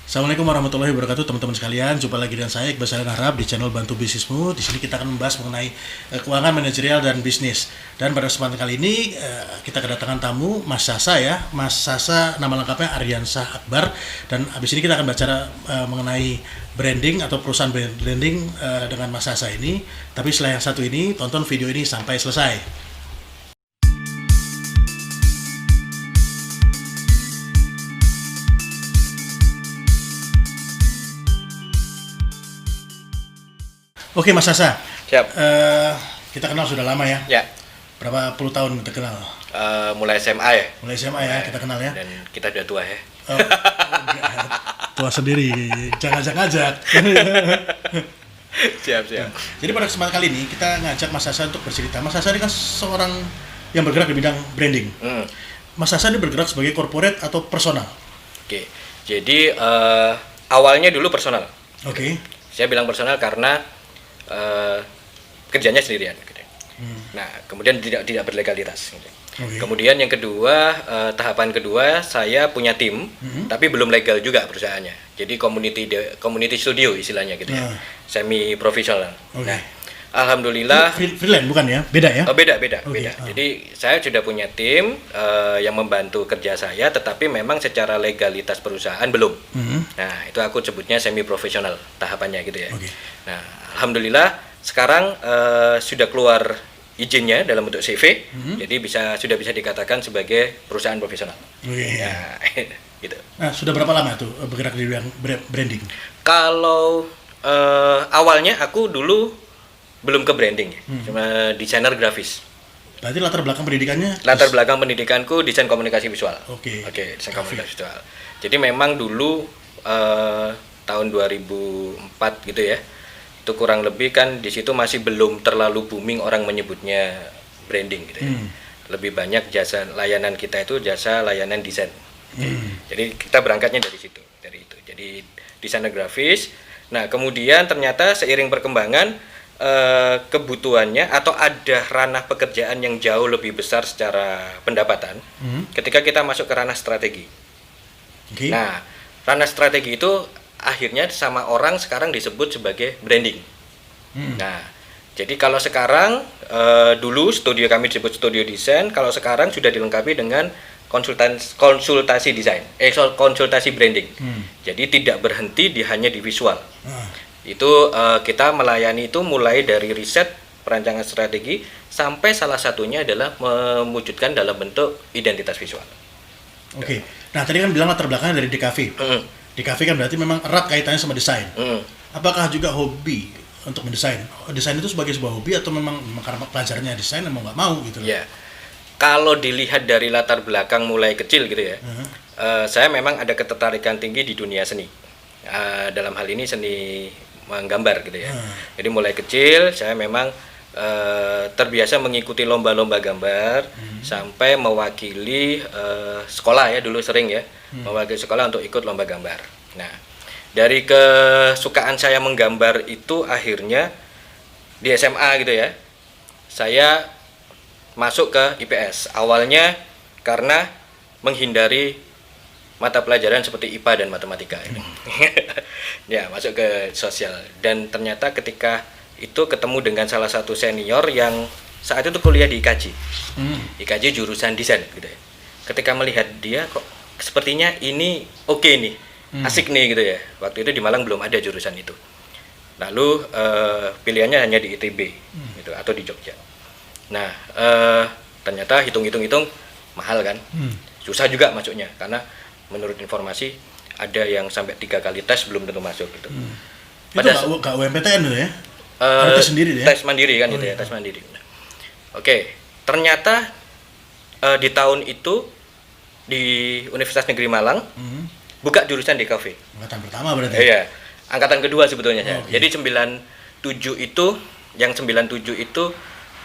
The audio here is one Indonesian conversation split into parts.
Assalamualaikum warahmatullahi wabarakatuh teman-teman sekalian. Jumpa lagi dengan saya Iqbal Salihin Harahap di channel Bantu Bisnismu. Di sini kita akan membahas mengenai keuangan, manajerial dan bisnis. Dan pada kesempatan kali ini kita kedatangan tamu Mas Sasa ya. Mas Sasa nama lengkapnya Aryansah Akbar, dan habis ini kita akan bicara mengenai branding atau perusahaan branding dengan Mas Sasa ini. Tapi setelah yang satu ini, tonton video ini sampai selesai. Oke Mas Sasa, Siap. kita kenal sudah lama ya? Ya. Berapa puluh tahun kita kenal? Mulai SMA ya. Mulai SMA ya kita kenal ya? Dan kita udah tua ya. Oh, enggak. Tua sendiri, jangan ajak-ajak. Siap. Jadi pada kesempatan kali ini kita ngajak Mas Sasa untuk bercerita. Mas Sasa ini kan seorang yang bergerak di bidang branding. Mas Sasa ini bergerak sebagai corporate atau personal? Oke. Jadi awalnya dulu personal. Oke. Saya bilang personal karena kerjanya sendirian. Gitu. Nah, kemudian tidak berlegalitas. Gitu. Oke. Kemudian yang kedua, tahapan kedua, saya punya tim, tapi belum legal juga perusahaannya. Jadi community studio istilahnya gitu ya, semi profesional. Oke. Nah, alhamdulillah. Freelance bukan ya? Beda ya? Oh, beda. Oke. Jadi saya sudah punya tim yang membantu kerja saya, tetapi memang secara legalitas perusahaan belum. Nah, itu aku sebutnya semi profesional tahapannya gitu ya. Oke. Nah, alhamdulillah sekarang sudah keluar izinnya dalam bentuk CV, jadi sudah bisa dikatakan sebagai perusahaan profesional. Oke. Nah, gitu. Nah, sudah berapa lama tuh bergerak di bidang branding? Kalau awalnya aku dulu belum ke branding, cuma desainer grafis. Berarti latar belakang pendidikannya? Latar belakang pendidikanku desain komunikasi visual. Oke. Desain komunikasi visual. Jadi memang dulu tahun 2004 gitu ya. Itu kurang lebih kan di situ masih belum terlalu booming orang menyebutnya branding gitu ya. Lebih banyak jasa layanan kita itu jasa layanan desain. Jadi kita berangkatnya dari situ, dari itu. Jadi desainer grafis. Nah, kemudian ternyata seiring perkembangan kebutuhannya atau ada ranah pekerjaan yang jauh lebih besar secara pendapatan ketika kita masuk ke ranah strategi. Okay. Nah, ranah strategi itu akhirnya sama orang sekarang disebut sebagai branding. Nah, jadi kalau sekarang dulu studio kami disebut studio desain, kalau sekarang sudah dilengkapi dengan konsultasi desain, konsultasi branding. Jadi tidak berhenti hanya di visual. Itu kita melayani itu mulai dari riset perancangan strategi sampai salah satunya adalah mewujudkan dalam bentuk identitas visual. Oke. Nah, tadi kan bilang latar belakangnya dari DKV. DKV kan berarti memang erat kaitannya sama desain. Apakah juga hobi untuk mendesain? Desain itu sebagai sebuah hobi atau memang karena pelajarannya desain mau nggak mau gitu? Ya. Kalau dilihat dari latar belakang mulai kecil gitu ya, saya memang ada ketertarikan tinggi di dunia seni. Dalam hal ini seni menggambar gitu ya. Jadi mulai kecil saya memang terbiasa mengikuti lomba-lomba gambar sampai mewakili sekolah ya, dulu sering ya mewakili sekolah untuk ikut lomba gambar. Nah, dari kesukaan saya menggambar itu akhirnya di SMA gitu ya, saya masuk ke IPS. Awalnya karena menghindari mata pelajaran seperti IPA dan matematika. Ya, masuk ke sosial. Dan ternyata ketika itu ketemu dengan salah satu senior yang saat itu kuliah di IKJ. IKJ jurusan desain gitu ya. Ketika melihat dia kok sepertinya ini oke nih, asik nih gitu ya. Waktu itu di Malang belum ada jurusan itu. Lalu pilihannya hanya di ITB gitu atau di Jogja. Nah, ternyata hitung mahal kan. Susah juga masuknya karena menurut informasi ada yang sampai 3 kali tes belum tentu masuk gitu. Itu nggak UMPTN tuh ya? Tes sendiri deh. Tes mandiri kan gitu ya, tes mandiri. Oke, ternyata di tahun itu di Universitas Negeri Malang buka jurusan DKV. Angkatan pertama berarti? Iya, angkatan kedua sebetulnya saya. Okay. Jadi 97 itu, yang 97 itu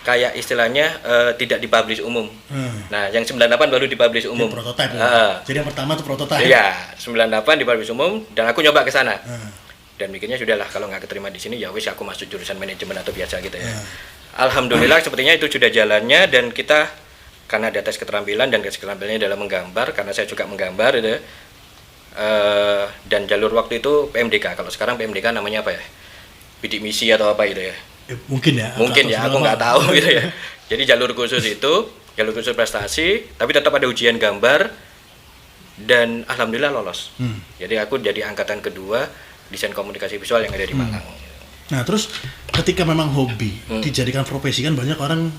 kayak istilahnya tidak dipublish umum. Nah, yang 98 baru dipublish umum. Jadi prototype. Jadi yang pertama itu prototype. Iya, 98 dipublish umum dan aku nyoba ke sana. Dan mikirnya sudahlah kalau nggak keterima di sini ya wis aku masuk jurusan manajemen atau biasa gitu ya. Alhamdulillah sepertinya itu sudah jalannya dan kita karena ada tes keterampilan dan tes keterampilannya dalam menggambar karena saya juga menggambar gitu. Dan jalur waktu itu PMDK. Kalau sekarang PMDK namanya apa ya? Bidik misi atau apa gitu ya? Mungkin ya. Mungkin ya, aku nggak tahu gitu ya. Jadi jalur khusus itu, jalur khusus prestasi, tapi tetap ada ujian gambar dan alhamdulillah lolos. Jadi aku jadi angkatan kedua desain komunikasi visual yang ada di Malang. Nah, terus ketika memang hobi dijadikan profesi, kan banyak orang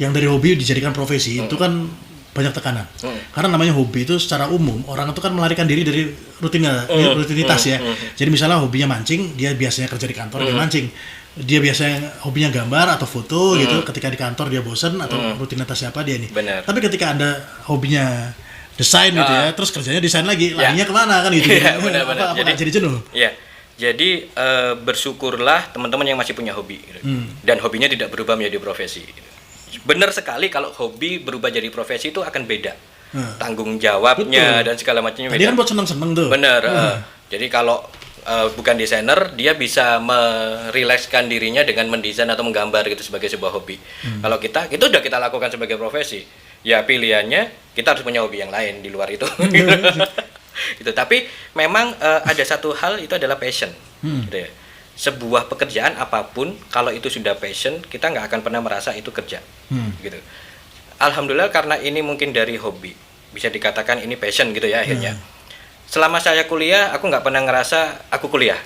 yang dari hobi dijadikan profesi itu kan banyak tekanan. Karena namanya hobi itu secara umum orang itu kan melarikan diri dari rutinitas ya. Jadi misalnya hobinya mancing, dia biasanya kerja di kantor dia mancing. Dia biasanya hobinya gambar atau foto gitu, ketika di kantor dia bosen atau rutinitas siapa dia nih. Benar. Tapi ketika Anda hobinya desain gitu ya, terus kerjanya desain lagi, larinya kemana kan gitu. Benar-benar. Apa jadi jenuh? Iya. Jadi bersyukurlah teman-teman yang masih punya hobi gitu. Dan hobinya tidak berubah menjadi profesi gitu. Benar sekali kalau hobi berubah jadi profesi itu akan beda. Tanggung jawabnya dan segala macamnya beda. Tadi kan buat seneng-seneng tuh. Benar. Jadi kalau bukan desainer, dia bisa merilekskan dirinya dengan mendesain atau menggambar gitu sebagai sebuah hobi. Kalau kita, itu udah kita lakukan sebagai profesi. Ya pilihannya kita harus punya hobi yang lain di luar itu. Gitu. Tapi memang ada satu hal itu adalah passion. Gitu ya. Sebuah pekerjaan apapun kalau itu sudah passion, kita nggak akan pernah merasa itu kerja. Gitu. Alhamdulillah karena ini mungkin dari hobi, bisa dikatakan ini passion gitu ya akhirnya. Selama saya kuliah aku nggak pernah ngerasa aku kuliah.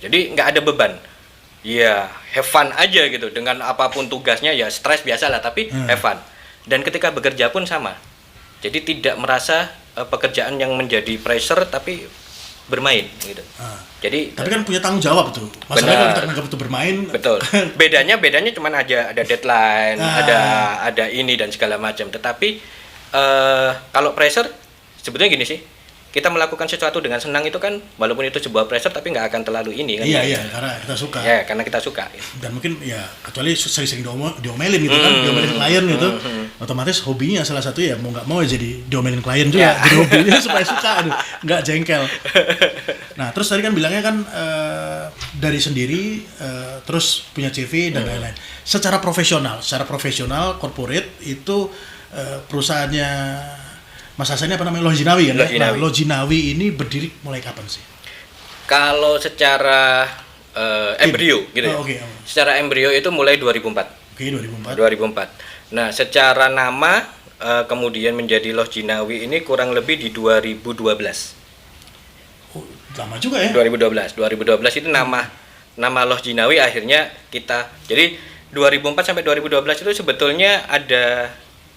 Jadi nggak ada beban. Ya have fun aja gitu, dengan apapun tugasnya ya stres biasa lah, tapi have fun. Dan ketika bekerja pun sama. Jadi tidak merasa pekerjaan yang menjadi pressure tapi bermain gitu. Jadi tapi kan punya tanggung jawab tuh. Masalahnya kalau kita anggap itu bermain. Betul. Bedanya cuman aja ada deadline, ada ini dan segala macam. Tetapi kalau pressure sebetulnya gini sih. Kita melakukan sesuatu dengan senang itu kan walaupun itu sebuah pressure tapi nggak akan terlalu ini kan. Iya, karena kita suka. Ya, karena kita suka. Dan mungkin ya kecuali sering-sering diomelin gitu kan, diomelin klien gitu. Otomatis hobinya salah satu ya mau nggak mau ya jadi diomelin klien juga. Jadi hobinya supaya suka, nggak jengkel. Nah, terus tadi kan bilangnya kan dari sendiri terus punya CV dan lain-lain. Secara profesional corporate itu perusahaannya Mas Hasan ini apa namanya? Lojinawi kan? Lojinawi. Nah, Lojinawi ini berdiri mulai kapan sih? Kalau secara embrio gitu ya. Secara embrio itu mulai 2004. Oke, 2004. Nah, secara nama kemudian menjadi Lojinawi ini kurang lebih di 2012. Oh, lama juga ya? 2012 itu nama Lojinawi akhirnya kita. Jadi 2004 sampai 2012 itu sebetulnya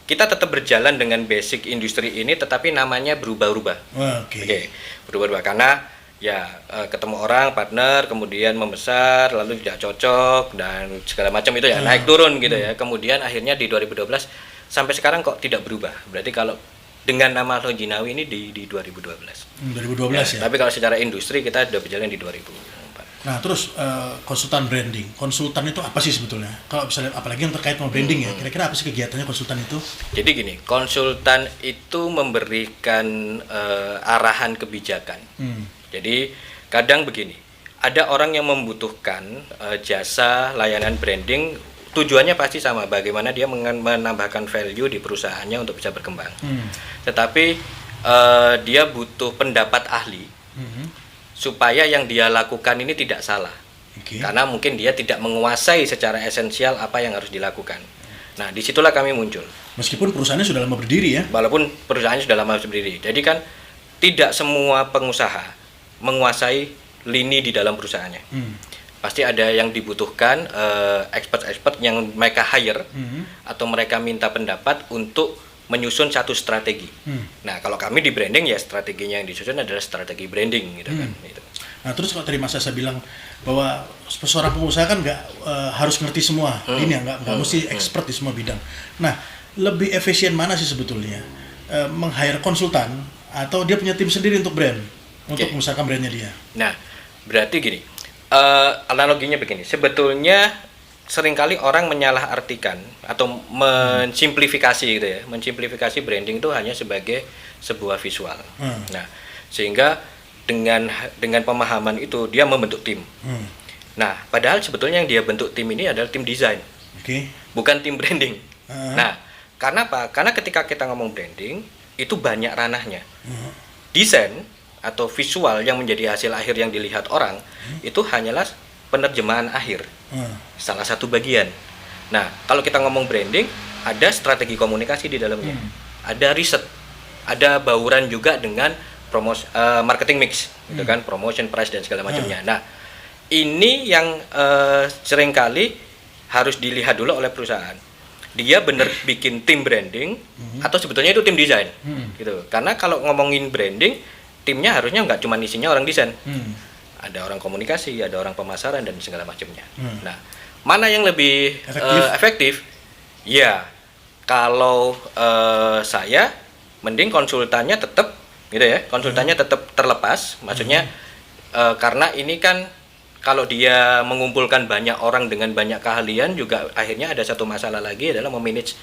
kita tetap berjalan dengan basic industri ini, tetapi namanya berubah-ubah. Oke, berubah-ubah karena ya ketemu orang, partner, kemudian membesar, lalu tidak cocok dan segala macam itu ya naik turun gitu ya. Kemudian akhirnya di 2012 sampai sekarang kok tidak berubah. Berarti kalau dengan nama Lojinawi ini di 2012. 2012 ya. Tapi kalau secara industri kita sudah berjalan di 2004. Nah, terus konsultan branding. Konsultan itu apa sih sebetulnya? Kalau misalnya apalagi yang terkait sama branding ya. Kira-kira apa sih kegiatannya konsultan itu? Jadi gini, konsultan itu memberikan arahan kebijakan. Jadi kadang begini, ada orang yang membutuhkan jasa layanan branding, tujuannya pasti sama, bagaimana dia menambahkan value di perusahaannya untuk bisa berkembang. Tetapi dia butuh pendapat ahli supaya yang dia lakukan ini tidak salah. Karena mungkin dia tidak menguasai secara esensial apa yang harus dilakukan. Nah, disitulah kami muncul. Meskipun perusahaannya sudah lama berdiri ya? Walaupun perusahaannya sudah lama berdiri. Jadi kan tidak semua pengusaha menguasai lini di dalam perusahaannya. Pasti ada yang dibutuhkan expert-expert yang mereka hire atau mereka minta pendapat untuk menyusun satu strategi. Nah, kalau kami di branding ya strateginya yang disusun adalah strategi branding gitu kan. Gitu. Nah, terus kalau tadi Mas Asa bilang bahwa seorang pengusaha kan nggak harus ngerti semua, ini nggak mesti expert di semua bidang. Nah, lebih efisien mana sih sebetulnya meng-hire konsultan atau dia punya tim sendiri untuk brand, untuk mengusahakan brandnya dia? Nah, berarti gini, analoginya begini, sebetulnya seringkali orang menyalahartikan atau mensimplifikasi gitu ya, mensimplifikasi branding itu hanya sebagai sebuah visual. Nah, sehingga dengan pemahaman itu dia membentuk tim. Nah, padahal sebetulnya yang dia bentuk tim ini adalah tim desain, bukan tim branding. Nah, karena apa? Karena ketika kita ngomong branding itu banyak ranahnya. Desain atau visual yang menjadi hasil akhir yang dilihat orang itu hanyalah penerjemahan akhir, salah satu bagian. Nah, kalau kita ngomong branding, ada strategi komunikasi di dalamnya, ada riset, ada bauran juga dengan marketing mix, gitu kan, promotion, price dan segala macamnya. Nah, ini yang seringkali harus dilihat dulu oleh perusahaan. Dia bener bikin tim branding atau sebetulnya itu tim desain, gitu. Karena kalau ngomongin branding, timnya harusnya nggak cuma isinya orang desain, ada orang komunikasi, ada orang pemasaran dan segala macamnya. Nah, mana yang lebih efektif? Ya, kalau saya mending konsultannya tetap, gitu ya, konsultannya tetap terlepas. Maksudnya karena ini kan kalau dia mengumpulkan banyak orang dengan banyak keahlian juga akhirnya ada satu masalah lagi adalah memanage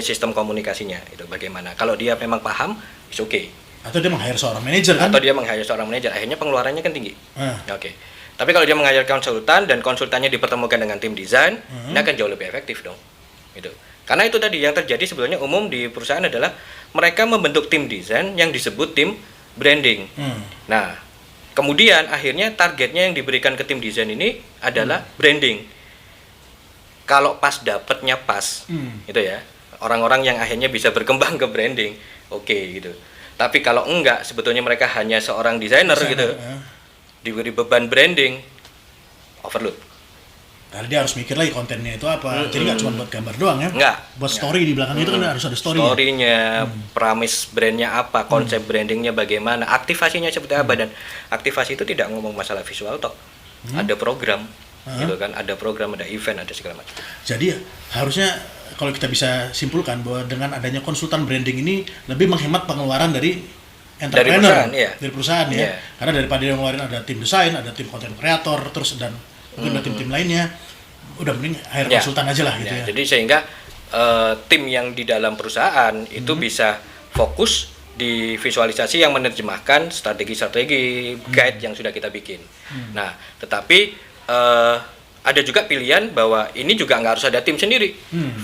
sistem komunikasinya itu bagaimana. Kalau dia memang paham, it's okay. Atau dia meng-hire seorang manajer kan? Atau dia meng-hire seorang manajer, akhirnya pengeluarannya kan tinggi. Oke. Tapi kalau dia meng-hire konsultan dan konsultannya dipertemukan dengan tim desain, ini akan jauh lebih efektif dong. Gitu. Karena itu tadi yang terjadi sebetulnya umum di perusahaan adalah mereka membentuk tim desain yang disebut tim branding. Nah, kemudian akhirnya targetnya yang diberikan ke tim desain ini adalah branding. Kalau pas dapatnya pas, gitu ya, orang-orang yang akhirnya bisa berkembang ke branding, oke, gitu. Tapi kalau enggak, sebetulnya mereka hanya seorang desainer gitu, diberi beban branding, overload. Karena dia harus mikir lagi kontennya itu apa. Jadi nggak cuma buat gambar doang ya. Enggak. Buat story di belakang itu kan harus ada story-nya, premis brandnya apa, konsep brandingnya bagaimana, aktivasinya seperti apa. Dan aktivasi itu tidak ngomong masalah visual toh. Ada program, gitu kan, ada program, ada event, ada segala macam. Jadi harusnya kalau kita bisa simpulkan bahwa dengan adanya konsultan branding ini lebih menghemat pengeluaran dari entrepreneur, dari perusahaan ya. Karena daripada dia ngeluarin ada tim desain, ada tim content creator, terus dan mungkin ada tim-tim lainnya, udah mending hire konsultan aja lah gitu ya. Jadi sehingga tim yang di dalam perusahaan itu bisa fokus di visualisasi yang menerjemahkan strategi-strategi guide yang sudah kita bikin. Nah, tetapi ada juga pilihan bahwa ini juga nggak harus ada tim sendiri,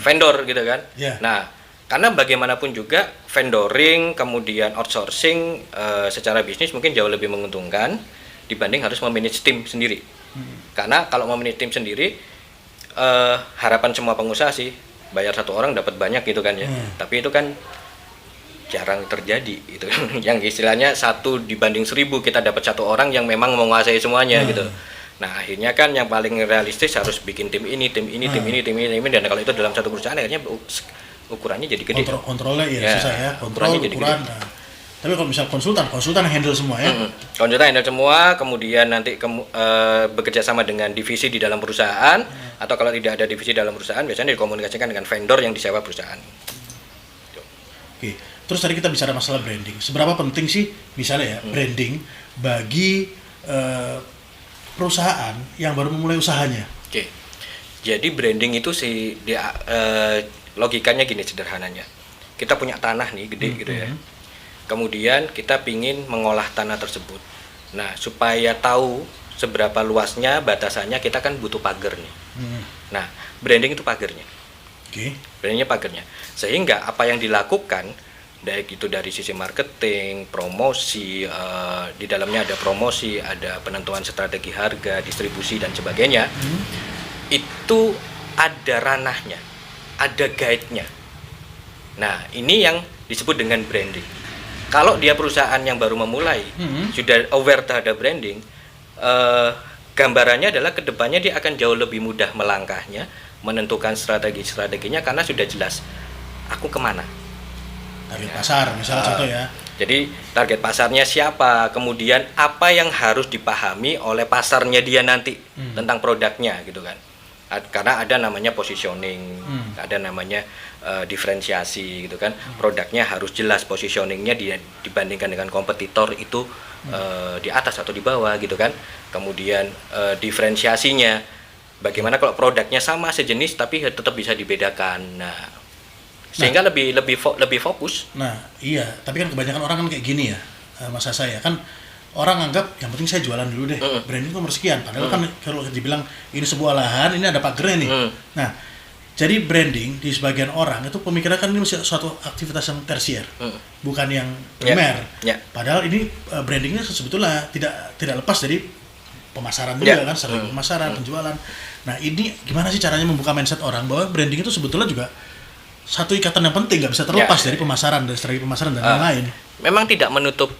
vendor gitu kan. Nah, karena bagaimanapun juga vendoring kemudian outsourcing secara bisnis mungkin jauh lebih menguntungkan dibanding harus memanage tim sendiri. Karena kalau memanage tim sendiri harapan semua pengusaha sih bayar satu orang dapat banyak gitu kan ya. Tapi itu kan jarang terjadi itu. Yang istilahnya 1 dibanding 1000 kita dapat 1 orang yang memang menguasai semuanya gitu. Nah, akhirnya kan yang paling realistis harus bikin tim ini dan kalau itu dalam satu perusahaan akhirnya ukurannya jadi gede. Kontrolnya susah ya. Kontrol ukuran. Tapi kalau misal konsultan handle semua ya. Konsultan handle semua, kemudian nanti bekerja sama dengan divisi di dalam perusahaan atau kalau tidak ada divisi dalam perusahaan biasanya dikomunikasikan dengan vendor yang disewa perusahaan. Oke. Terus tadi kita bicara masalah branding. Seberapa penting sih misalnya ya branding bagi perusahaan yang baru memulai usahanya? Oke. Jadi branding itu sih logikanya gini sederhananya. Kita punya tanah nih gede gitu ya. Kemudian kita pingin mengolah tanah tersebut. Nah, supaya tahu seberapa luasnya batasannya kita kan butuh pagar nih. Nah, branding itu pagarnya. Brandingnya pagarnya. Sehingga apa yang dilakukan baik itu dari sisi marketing, promosi, di dalamnya ada promosi, ada penentuan strategi harga, distribusi dan sebagainya. Itu ada ranahnya, ada guide-nya. Nah, ini yang disebut dengan branding. Kalau dia perusahaan yang baru memulai, sudah aware terhadap branding, gambarannya adalah kedepannya dia akan jauh lebih mudah melangkahnya, menentukan strategi-strateginya karena sudah jelas aku kemana. Target pasar misalnya contoh ya. Jadi target pasarnya siapa, kemudian apa yang harus dipahami oleh pasarnya dia nanti tentang produknya gitu kan. Karena ada namanya positioning, ada namanya diferensiasi gitu kan. Produknya harus jelas positioningnya dibandingkan dengan kompetitor itu di atas atau di bawah gitu kan. Kemudian diferensiasinya, bagaimana kalau produknya sama sejenis tapi tetap bisa dibedakan. Nah, sehingga lebih fokus. Nah, iya, tapi kan kebanyakan orang kan kayak gini ya, masa saya kan. Orang anggap yang penting saya jualan dulu deh, branding nomor sekian. Padahal kan kalau dibilang ini sebuah lahan, ini ada pagernya nih. Nah, Jadi branding di sebagian orang itu pemikiran kan ini suatu aktivitas yang tersier, bukan yang primer. Padahal ini brandingnya sebetulnya tidak lepas dari pemasaran juga kan, strategi pemasaran, penjualan. Nah ini gimana sih caranya membuka mindset orang bahwa branding itu sebetulnya juga satu ikatan yang penting, nggak bisa terlepas dari pemasaran, dari strategi pemasaran dan lain-lain. Memang tidak menutup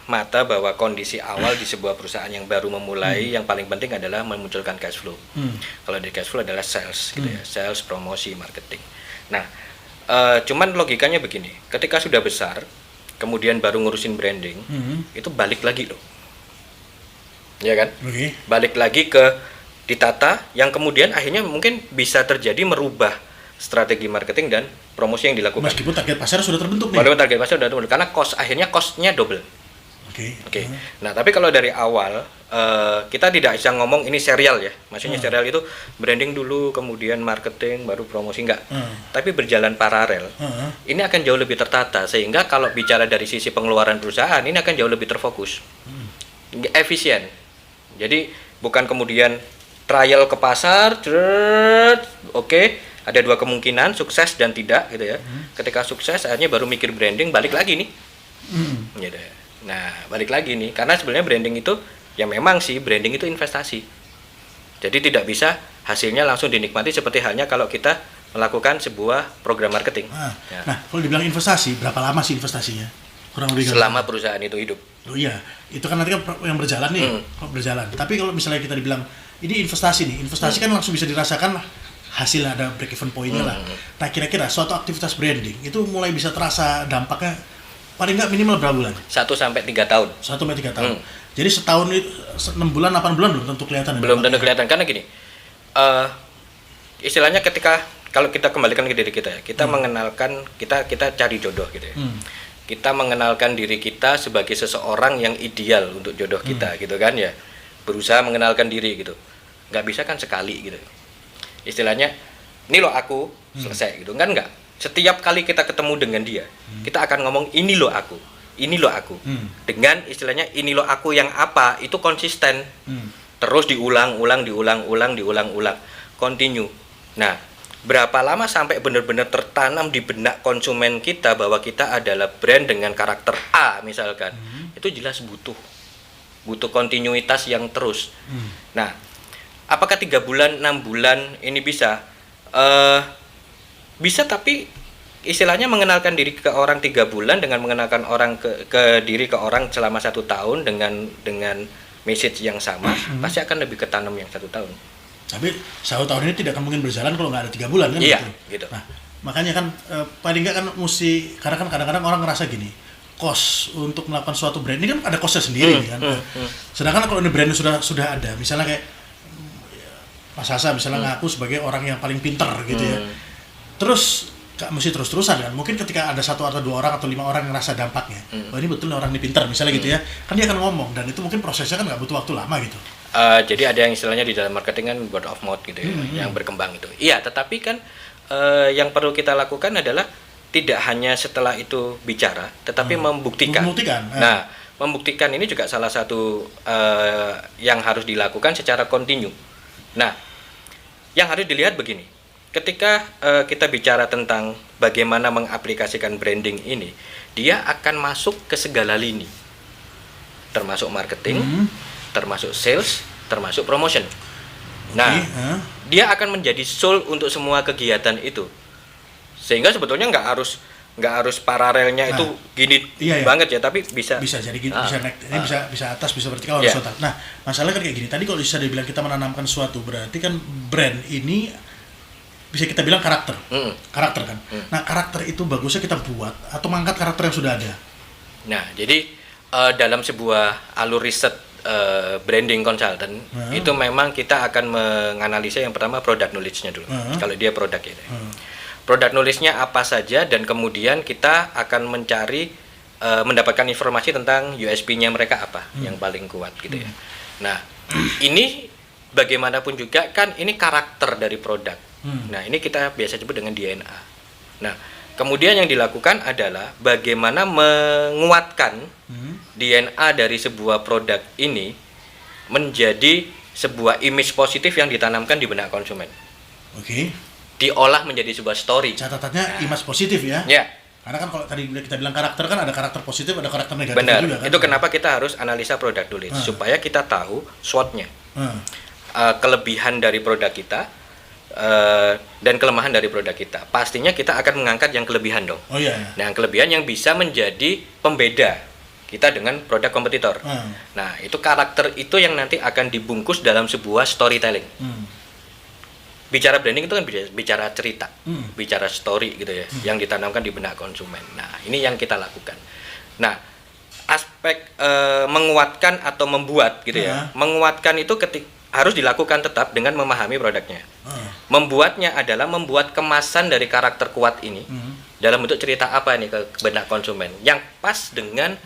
mata bahwa kondisi awal di sebuah perusahaan yang baru memulai yang paling penting adalah memunculkan cash flow. Kalau di cash flow adalah sales gitu ya, sales, promosi, marketing. Nah, cuman logikanya begini, ketika sudah besar, kemudian baru ngurusin branding, itu balik lagi loh, ya kan? Balik lagi ke ditata, yang kemudian akhirnya mungkin bisa terjadi merubah strategi marketing dan promosi yang dilakukan. Meskipun target pasar sudah terbentuk nih. Walaupun target pasar sudah terbentuk, karena cost-nya double. Oke. Nah, tapi kalau dari awal kita tidak bisa ngomong ini serial ya. Maksudnya serial itu branding dulu, kemudian marketing, baru promosi, enggak. Tapi berjalan paralel. Ini akan jauh lebih tertata sehingga kalau bicara dari sisi pengeluaran perusahaan ini akan jauh lebih terfokus. Efisien. Jadi bukan kemudian trial ke pasar, ada dua kemungkinan, sukses dan tidak gitu ya. Ketika sukses akhirnya baru mikir branding, balik lagi nih. Gitu ya. Nah, balik lagi nih, karena sebenarnya branding itu, ya memang sih branding itu investasi. Jadi tidak bisa hasilnya langsung dinikmati seperti halnya kalau kita melakukan sebuah program marketing. Nah, kalau dibilang investasi, berapa lama sih investasinya? Kurang lebih selama perusahaan itu hidup. Oh iya, itu kan nanti kan yang berjalan nih, berjalan. Tapi kalau misalnya kita dibilang, ini investasi nih, investasi kan langsung bisa dirasakan hasil, ada break even point-nya lah. Nah, kira-kira suatu aktivitas branding itu mulai bisa terasa dampaknya paling nggak minimal berapa bulan? 1-3 tahun. 1-3 tahun. Jadi setahun itu 6 bulan, 8 bulan belum tentu kelihatan. Belum tentu kelihatan karena gini. Istilahnya kalau kita kembalikan ke diri kita ya, kita mengenalkan kita cari jodoh gitu ya. Kita mengenalkan diri kita sebagai seseorang yang ideal untuk jodoh kita gitu kan ya. Berusaha mengenalkan diri gitu. Nggak bisa kan sekali gitu. Istilahnya ini loh aku, selesai gitu kan enggak. Setiap kali kita ketemu dengan dia, kita akan ngomong ini loh aku, ini loh aku. Dengan istilahnya ini loh aku yang apa, itu konsisten. Terus diulang, continue. Nah, berapa lama sampai benar-benar tertanam di benak konsumen kita bahwa kita adalah brand dengan karakter A misalkan. Itu jelas butuh kontinuitas yang terus. Nah, apakah 3 bulan, 6 bulan ini bisa? Bisa, tapi istilahnya mengenalkan diri ke orang 3 bulan dengan mengenalkan orang ke diri ke orang selama 1 tahun dengan message yang sama, pasti akan lebih ketanam yang 1 tahun. Tapi 1 tahun ini tidak akan mungkin berjalan kalau nggak ada 3 bulan kan? Iya, gitu. Nah, makanya kan paling nggak kan mesti, karena kan kadang-kadang orang ngerasa gini, cost untuk melakukan suatu brand ini kan ada costnya sendiri kan. Sedangkan kalau ini brand sudah ada, misalnya kayak Mas Hasa misalnya ngaku sebagai orang yang paling pinter gitu ya. Terus gak mesti terus-terusan kan, mungkin ketika ada 1 atau 2 orang atau 5 orang yang ngerasa dampaknya, oh ini betul orang ini pinter misalnya gitu ya, kan dia akan ngomong, dan itu mungkin prosesnya kan gak butuh waktu lama gitu. Jadi ada yang istilahnya di dalam marketing kan word of mouth gitu ya, yang berkembang itu. Iya, tetapi kan yang perlu kita lakukan adalah tidak hanya setelah itu bicara, tetapi membuktikan. Nah, membuktikan ini juga salah satu yang harus dilakukan secara kontinu. Nah, yang harus dilihat begini. Ketika kita bicara tentang bagaimana mengaplikasikan branding ini, dia akan masuk ke segala lini, termasuk marketing, termasuk sales, termasuk promotion. Nah, dia akan menjadi soul untuk semua kegiatan itu, sehingga sebetulnya nggak harus paralelnya itu gini banget ya, tapi bisa jadi gini, bisa naik, ini bisa atas, bisa vertikal, horizontal. Nah, masalah kan kayak gini. Tadi kalau bisa dibilang kita menanamkan suatu, berarti kan brand ini bisa kita bilang karakter kan. Nah, karakter itu bagusnya kita buat atau mengangkat karakter yang sudah ada. Nah, jadi dalam sebuah alur riset branding consultant itu memang kita akan menganalisa yang pertama product knowledge-nya dulu. Kalau dia produk ya. Product knowledge-nya apa saja, dan kemudian kita akan mencari mendapatkan informasi tentang USP-nya mereka apa yang paling kuat gitu ya. Nah, ini bagaimanapun juga kan ini karakter dari produk. Nah, ini kita biasa sebut dengan DNA. Nah, kemudian yang dilakukan adalah bagaimana menguatkan DNA dari sebuah produk ini menjadi sebuah image positif yang ditanamkan di benak konsumen. Oke. diolah menjadi sebuah story. Catatannya image positif ya. Ya, Karena kan kalau tadi kita bilang karakter kan ada karakter positif, ada karakter negatif benar. juga kan. Itu kenapa kita harus analisa produk dulu supaya kita tahu SWOT-nya. Kelebihan dari produk kita dan kelemahan dari produk kita. Pastinya kita akan mengangkat yang kelebihan dong. Oh iya. Nah, yang kelebihan yang bisa menjadi pembeda kita dengan produk kompetitor. Nah, itu karakter itu yang nanti akan dibungkus dalam sebuah storytelling. Bicara branding itu kan bicara cerita, bicara story gitu ya, yang ditanamkan di benak konsumen. Nah, ini yang kita lakukan. Nah, aspek menguatkan atau membuat gitu ya, menguatkan itu harus dilakukan tetap dengan memahami produknya. Membuatnya adalah membuat kemasan dari karakter kuat ini dalam bentuk cerita apa nih ke benak konsumen yang pas dengan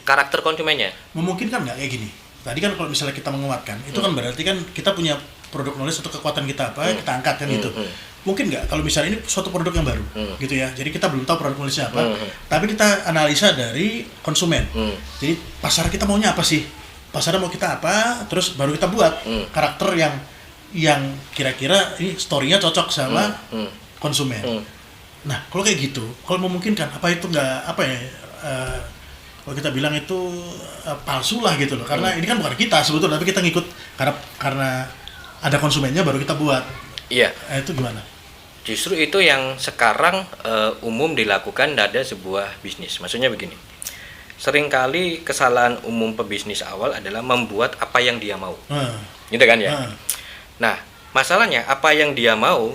karakter konsumennya. Memungkinkan nggak kayak gini? Tadi kan kalau misalnya kita menguatkan, itu kan berarti kan kita punya produk knowledge atau kekuatan kita apa, kita angkat kan gitu. Mungkin nggak kalau misalnya ini suatu produk yang baru, gitu ya. Jadi kita belum tahu produk knowledge-nya apa, tapi kita analisa dari konsumen. Jadi pasar kita maunya apa sih? Pasarnya mau kita apa? Terus baru kita buat karakter yang kira-kira ini story-nya cocok sama konsumen. Nah, kalau kayak gitu, kalau memungkinkan, apa itu nggak apa ya? Kalau kita bilang itu palsu lah gitu loh, karena ini kan bukan kita sebetulnya, tapi kita ngikut karena ada konsumennya baru kita buat. Iya. Itu gimana? Justru itu yang sekarang umum dilakukan pada sebuah bisnis. Maksudnya begini, seringkali kesalahan umum pebisnis awal adalah membuat apa yang dia mau, gitu kan ya. Nah, masalahnya apa yang dia mau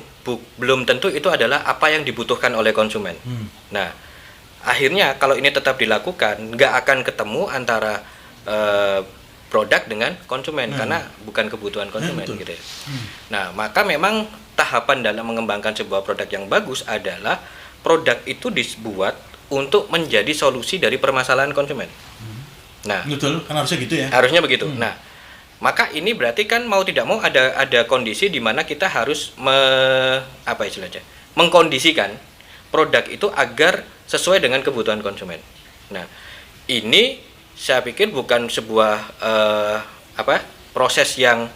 belum tentu itu adalah apa yang dibutuhkan oleh konsumen. Nah, akhirnya kalau ini tetap dilakukan, nggak akan ketemu antara produk dengan konsumen karena bukan kebutuhan konsumen gitu ya. Nah, maka memang tahapan dalam mengembangkan sebuah produk yang bagus adalah produk itu dibuat untuk menjadi solusi dari permasalahan konsumen. Nah, betul, kan harusnya gitu ya. Harusnya begitu. Nah, maka ini berarti kan mau tidak mau ada kondisi di mana kita harus mengkondisikan produk itu agar sesuai dengan kebutuhan konsumen. Nah, ini saya pikir bukan sebuah proses yang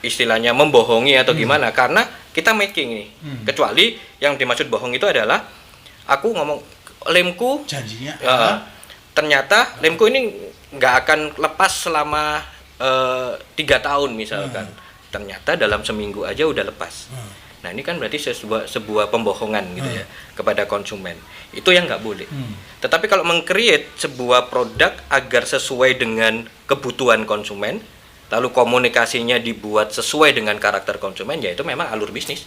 istilahnya membohongi atau gimana, karena kita making ini. Kecuali yang dimaksud bohong itu adalah aku ngomong lemku janjinya ternyata lemku ini nggak akan lepas selama 3 tahun misalkan. Ternyata dalam seminggu aja udah lepas. Nah, ini kan berarti sebuah pembohongan gitu ya kepada konsumen. Itu yang nggak boleh. Tetapi kalau meng-create sebuah produk agar sesuai dengan kebutuhan konsumen, lalu komunikasinya dibuat sesuai dengan karakter konsumen, ya itu memang alur bisnis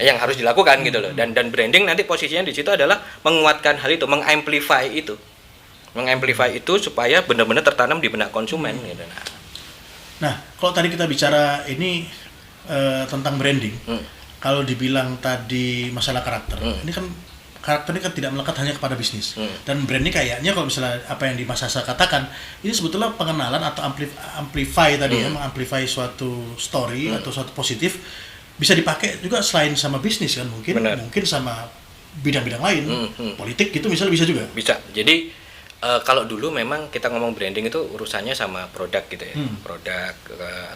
yang harus dilakukan gitu loh. Dan branding nanti posisinya di situ adalah menguatkan hal itu, mengamplify itu. Mengamplify itu supaya benar-benar tertanam di benak konsumen gitu. Nah, kalau tadi kita bicara ini tentang branding, kalau dibilang tadi masalah karakter, ini kan karakter ini kan tidak melekat hanya kepada bisnis. Dan branding kayaknya kalau misalnya apa yang di Mas Sasa katakan, ini sebetulnya pengenalan atau amplify tadi ya, mengamplify suatu story atau suatu positif, bisa dipakai juga selain sama bisnis kan, mungkin sama bidang-bidang lain, politik gitu misalnya bisa juga. Bisa. Jadi kalau dulu memang kita ngomong branding itu urusannya sama produk gitu ya, produk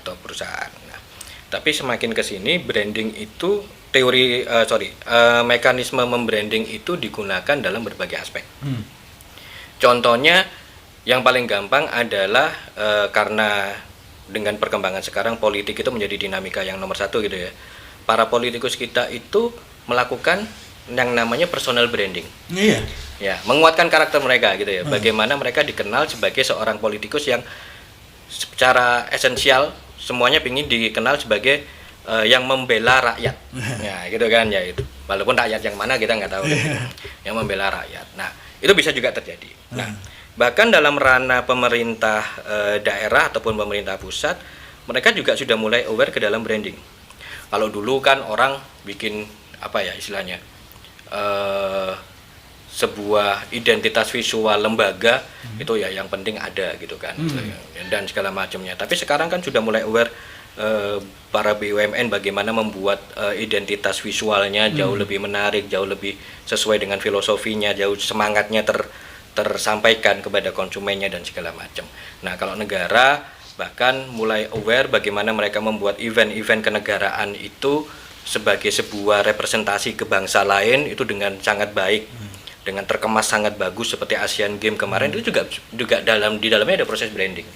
atau perusahaan. Nah, tapi semakin ke sini branding itu mekanisme membranding itu digunakan dalam berbagai aspek. Contohnya yang paling gampang adalah karena dengan perkembangan sekarang politik itu menjadi dinamika yang nomor 1 gitu ya. Para politikus kita itu melakukan yang namanya personal branding. Iya. Ya, menguatkan karakter mereka gitu ya. Bagaimana mereka dikenal sebagai seorang politikus yang secara esensial semuanya ingin dikenal sebagai yang membela rakyat. Ya, gitu kan ya itu. Walaupun rakyat yang mana kita nggak tahu. Yang membela rakyat. Nah, itu bisa juga terjadi. Nah, bahkan dalam ranah pemerintah daerah ataupun pemerintah pusat, mereka juga sudah mulai aware ke dalam branding. Kalau dulu kan orang bikin apa ya istilahnya? Sebuah identitas visual lembaga itu ya yang penting ada gitu kan, dan segala macamnya. Tapi sekarang kan sudah mulai aware para BUMN bagaimana membuat identitas visualnya jauh lebih menarik, jauh lebih sesuai dengan filosofinya, jauh semangatnya tersampaikan kepada konsumennya dan segala macam. Nah, kalau negara bahkan mulai aware bagaimana mereka membuat event-event kenegaraan itu sebagai sebuah representasi ke bangsa lain itu dengan sangat baik, dengan terkemas sangat bagus seperti Asian Games kemarin itu juga di dalamnya ada proses branding.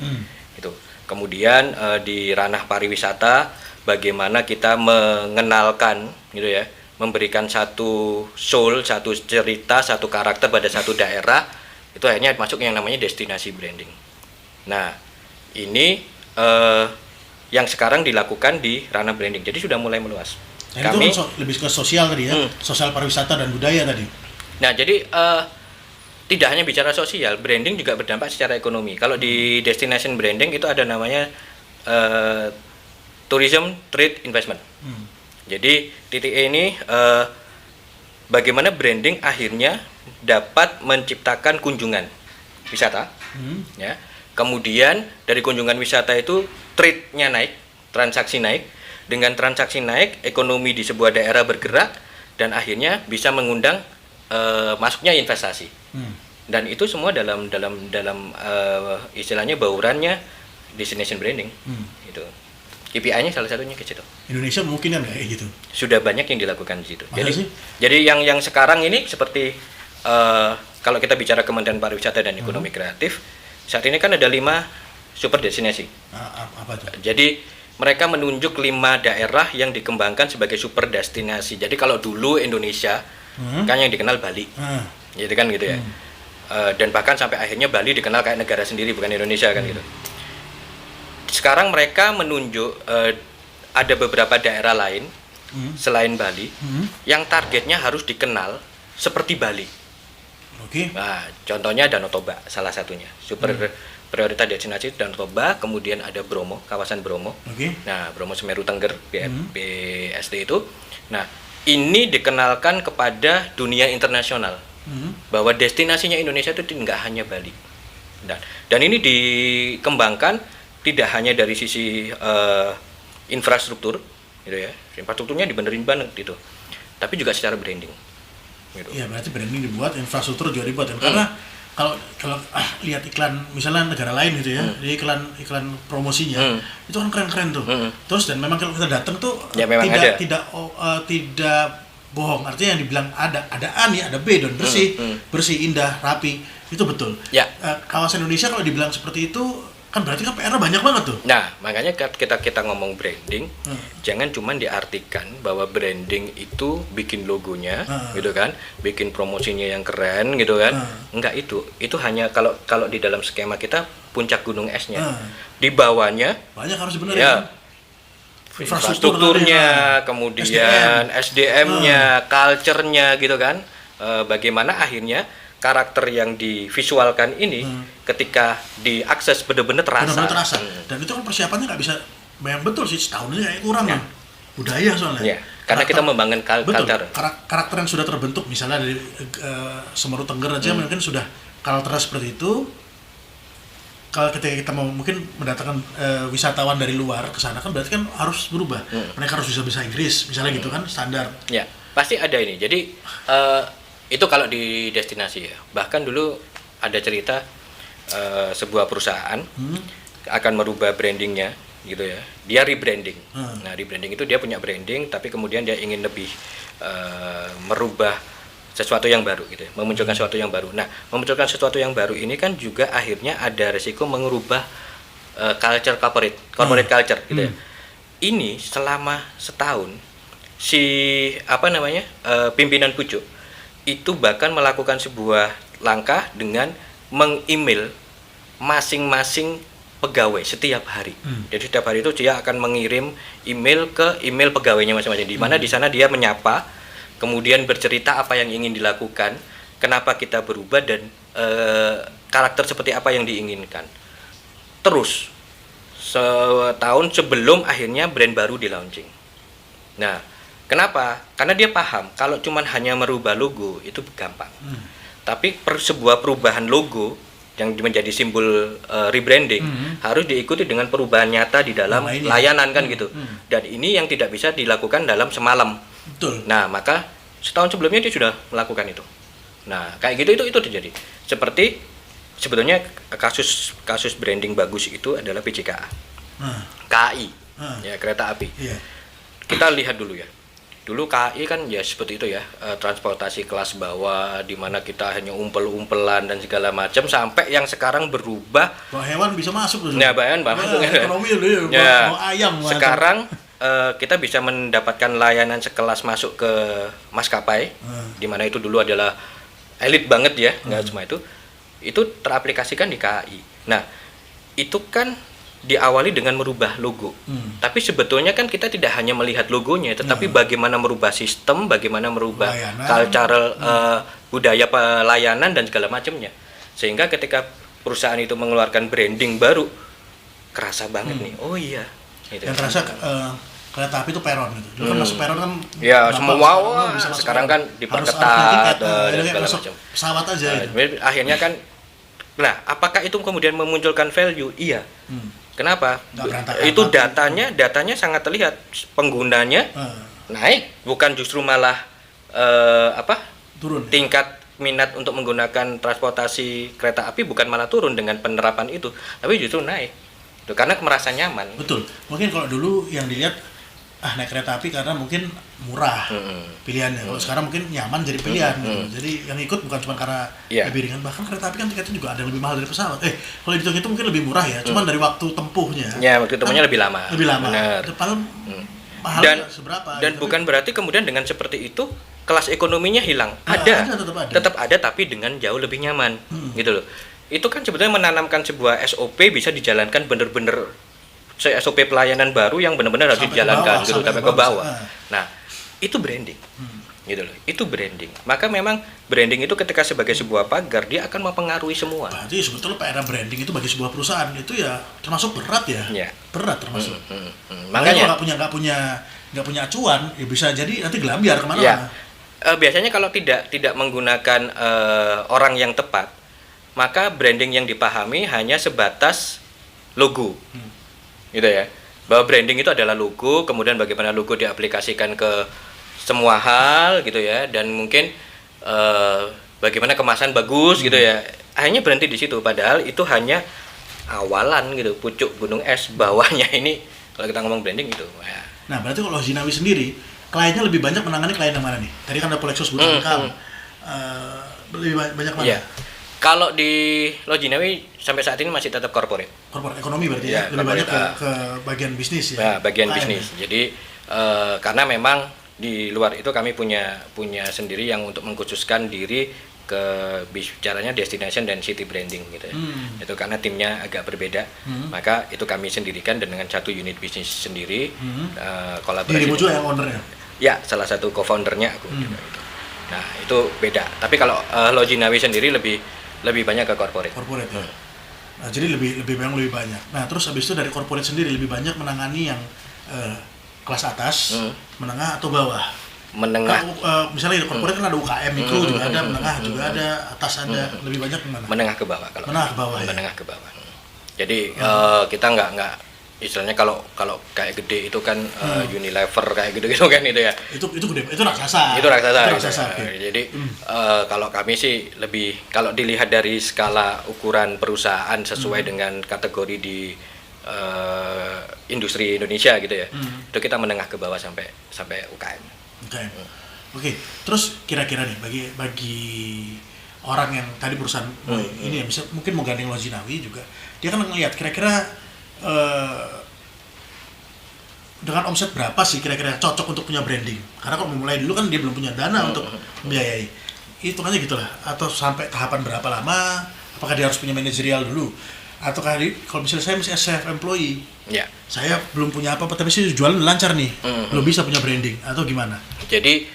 Gitu. Kemudian di ranah pariwisata bagaimana kita mengenalkan gitu ya, memberikan satu soul, satu cerita, satu karakter pada satu daerah, itu akhirnya masuk yang namanya destinasi branding. Nah, ini yang sekarang dilakukan di ranah branding. Jadi sudah mulai meluas. Dan kami itu lebih ke sosial tadi ya, sosial pariwisata dan budaya tadi. Nah, jadi tidak hanya bicara sosial, branding juga berdampak secara ekonomi. Kalau di destination branding itu ada namanya tourism trade investment. Jadi TTI ini bagaimana branding akhirnya dapat menciptakan kunjungan wisata, ya. Kemudian dari kunjungan wisata itu trade-nya naik, transaksi naik. Dengan transaksi naik, ekonomi di sebuah daerah bergerak dan akhirnya bisa mengundang masuknya investasi. Dan itu semua dalam istilahnya baurannya destination branding. Itu. KPI-nya salah satunya ke situ. Indonesia mungkin kan kayak gitu. Sudah banyak yang dilakukan di situ. Masa Jadi yang sekarang ini seperti kalau kita bicara Kementerian Pariwisata dan Ekonomi Kreatif, saat ini kan ada 5 super destinasi. Apa tuh? Jadi mereka menunjuk 5 daerah yang dikembangkan sebagai super destinasi. Jadi kalau dulu Indonesia kan yang dikenal Bali, gitu kan gitu ya. Dan bahkan sampai akhirnya Bali dikenal kayak negara sendiri bukan Indonesia kan gitu. Sekarang mereka menunjuk ada beberapa daerah lain selain Bali yang targetnya harus dikenal seperti Bali. Oke. Nah, contohnya Danau Toba salah satunya. Super prioritas destinasi Danau Toba, kemudian ada Bromo, kawasan Bromo. Nah, Bromo Semeru Tengger, BSD itu. Nah, ini dikenalkan kepada dunia internasional bahwa destinasinya Indonesia itu tidak hanya Bali. Dan ini dikembangkan tidak hanya dari sisi infrastruktur, gitu ya. Infrastrukturnya dibenerin banget gitu. Tapi juga secara branding. Gitu. Iya, berarti branding dibuat, infrastruktur juga dibuat ya. Karena kalau lihat iklan misalnya negara lain gitu ya, di iklan promosinya itu kan keren-keren tuh. Terus dan memang kalau kita datang tuh ya, tidak bohong, artinya yang dibilang ada A nih, ada B dan bersih, indah, rapi, itu betul. Ya. Kawasan Indonesia kalau dibilang seperti itu kan berarti kan PR banyak banget tuh. Nah, makanya kita ngomong branding, jangan cuma diartikan bahwa branding itu bikin logonya, gitu kan, bikin promosinya yang keren, gitu kan. Enggak itu hanya kalau di dalam skema kita puncak gunung esnya, di bawahnya banyak harus benar ya. Infrastrukturnya, kemudian SDM-nya, culture-nya, gitu kan. Bagaimana akhirnya karakter yang divisualkan ini ketika diakses benar-benar terasa. Dan itu kan persiapannya nggak bisa bayang betul sih, setahun aja kayak kurang kan. Budaya soalnya. Ya, karena kita membangun culture. Karakter yang sudah terbentuk misalnya dari Semeru Tengger aja mungkin sudah karakternya seperti itu. Kalau ketika kita mau mungkin mendatangkan wisatawan dari luar ke sana kan berarti kan harus berubah. Mereka harus bisa bahasa Inggris misalnya gitu kan, standar. Ya, pasti ada ini. Jadi itu kalau di destinasi ya. Bahkan dulu ada cerita sebuah perusahaan akan merubah brandingnya gitu ya. Dia rebranding. Nah, rebranding itu dia punya branding tapi kemudian dia ingin lebih merubah sesuatu yang baru gitu ya. Memunculkan sesuatu yang baru. Nah, memunculkan sesuatu yang baru ini kan juga akhirnya ada resiko mengubah culture corporate culture gitu ya. Ini selama setahun si pimpinan pucuk itu bahkan melakukan sebuah langkah dengan meng-email masing-masing pegawai setiap hari. Jadi setiap hari itu dia akan mengirim email ke email pegawainya masing-masing. Di mana di sana dia menyapa, kemudian bercerita apa yang ingin dilakukan, kenapa kita berubah dan karakter seperti apa yang diinginkan. Terus setahun sebelum akhirnya brand baru di launching. Nah, kenapa? Karena dia paham kalau cuman hanya merubah logo itu gampang. Tapi sebuah perubahan logo yang menjadi simbol rebranding harus diikuti dengan perubahan nyata di dalam layanan kan gitu. Dan ini yang tidak bisa dilakukan dalam semalam. Betul. Nah, maka setahun sebelumnya dia sudah melakukan itu. Nah, kayak gitu itu terjadi. Seperti sebetulnya kasus branding bagus itu adalah PJKA. KAI. Ya, kereta api. Kita lihat dulu ya. Dulu KAI kan ya seperti itu ya, transportasi kelas bawah di mana kita hanya umpel-umpelan dan segala macam, sampai yang sekarang berubah. Kalau hewan bisa masuk tuh. Ya, bayang masuk. Ekonomi dulu Ya, mau ayam. sekarang kita bisa mendapatkan layanan sekelas masuk ke maskapai, di mana itu dulu adalah elit banget ya, nggak cuma itu teraplikasikan di KAI. Nah, itu kan diawali dengan merubah logo. Tapi sebetulnya kan kita tidak hanya melihat logonya, tetapi bagaimana merubah sistem, bagaimana merubah cultural budaya pelayanan dan segala macamnya. Sehingga ketika perusahaan itu mengeluarkan branding baru, kerasa banget nih. Oh iya. Gitu. Yang terasa kereta api itu peron gitu. Dulu kan masuk peron kan. Ya, semua sekarang kan diperketat dan segala macam. Pesawat aja. Akhirnya kan, nah, apakah itu kemudian memunculkan value? Iya. Kenapa? Itu datanya sangat terlihat, penggunanya naik, bukan justru malah turun. Tingkat minat untuk menggunakan transportasi kereta api bukan malah turun dengan penerapan itu, tapi justru naik. Itu karena merasa nyaman. Betul. Mungkin kalau dulu yang dilihat naik kereta api karena mungkin murah pilihannya. Kalau sekarang mungkin nyaman jadi pilihan. Jadi yang ikut bukan cuma karena lebih ringan, bahkan kereta api kan tiketnya juga ada yang lebih mahal dari pesawat. Kalau dihitung itu mungkin lebih murah ya, cuman dari waktu tempuhnya. Ya, waktu tempuhnya lebih lama. Lebih lama. Padahal mahal seberapa. Dan bukan berarti kemudian dengan seperti itu kelas ekonominya hilang. Tetap ada, tapi dengan jauh lebih nyaman. Gitu loh. Itu kan sebetulnya menanamkan sebuah SOP bisa dijalankan bener-bener SOP pelayanan baru yang benar-benar harus dijalankan gitu, sampai ke bawah. Nah, itu branding. Gitu loh. Itu branding. Maka memang branding itu ketika sebagai sebuah pagar, dia akan mempengaruhi semua. Berarti sebetulnya PR branding itu bagi sebuah perusahaan itu ya termasuk berat ya. Berat termasuk. Makanya kalau nggak punya acuan, ya bisa jadi nanti gelambiar kemana-mana. Biasanya kalau tidak menggunakan orang yang tepat, maka branding yang dipahami hanya sebatas logo. Gitu ya, bahwa branding itu adalah logo, kemudian bagaimana logo diaplikasikan ke semua hal gitu ya, dan mungkin bagaimana kemasan bagus gitu ya, hanya berhenti di situ. Padahal itu hanya awalan gitu, pucuk gunung es, bawahnya ini kalau kita ngomong branding gitu. Nah, berarti kalau Lojinawi sendiri kliennya lebih banyak menangani klien yang mana nih? Tadi kan ada Lexus Butangkal, lebih banyak mana? Kalau di Lojinawi sampai saat ini masih tetap corporate ekonomi berarti ya, lebih banyak ke bagian bisnis ya. Bagian bisnis. Jadi karena memang di luar itu kami punya sendiri yang untuk mengkhususkan diri ke bicaranya destination dan city branding gitu ya. Itu karena timnya agak berbeda, maka itu kami sendirikan dan dengan satu unit bisnis sendiri. Kolaborasi. Dirimu juga yang ownernya? Ya, salah satu co-foundernya aku juga itu. Nah, itu beda. Tapi kalau Lojinawi sendiri lebih banyak ke corporate ya. Nah, jadi lebih banyak. Nah, terus habis itu dari corporate sendiri lebih banyak menangani yang kelas atas, menengah atau bawah. Menengah. Misalnya di corporate kan ada UKM mikro juga ada, menengah juga ada, atas ada, lebih banyak mana? Menengah ke bawah kalau. Menengah ke bawah. Menengah ke bawah. Jadi kita nggak istilahnya kalau kayak gede itu kan Unilever kayak gitu kan itu ya. Itu gede, itu raksasa. Itu raksasa. Okay. Jadi kalau kami sih lebih, kalau dilihat dari skala ukuran perusahaan sesuai dengan kategori di industri Indonesia gitu ya. Itu kita menengah ke bawah sampai UKM. Oke. Terus kira-kira nih bagi orang yang tadi perusahaan ini ya, bisa mungkin mau gandeng Lojinawi juga, dia kan ngelihat kira-kira dengan omset berapa sih kira-kira cocok untuk punya branding? Karena kalau memulai dulu kan dia belum punya dana untuk membiayai. Hitungannya gitulah. Atau sampai tahapan berapa lama? Apakah dia harus punya manajerial dulu? Atau kalau misalnya saya masih self employee, saya belum punya apa-apa tapi sih jualan lancar nih, belum bisa punya branding atau gimana? Jadi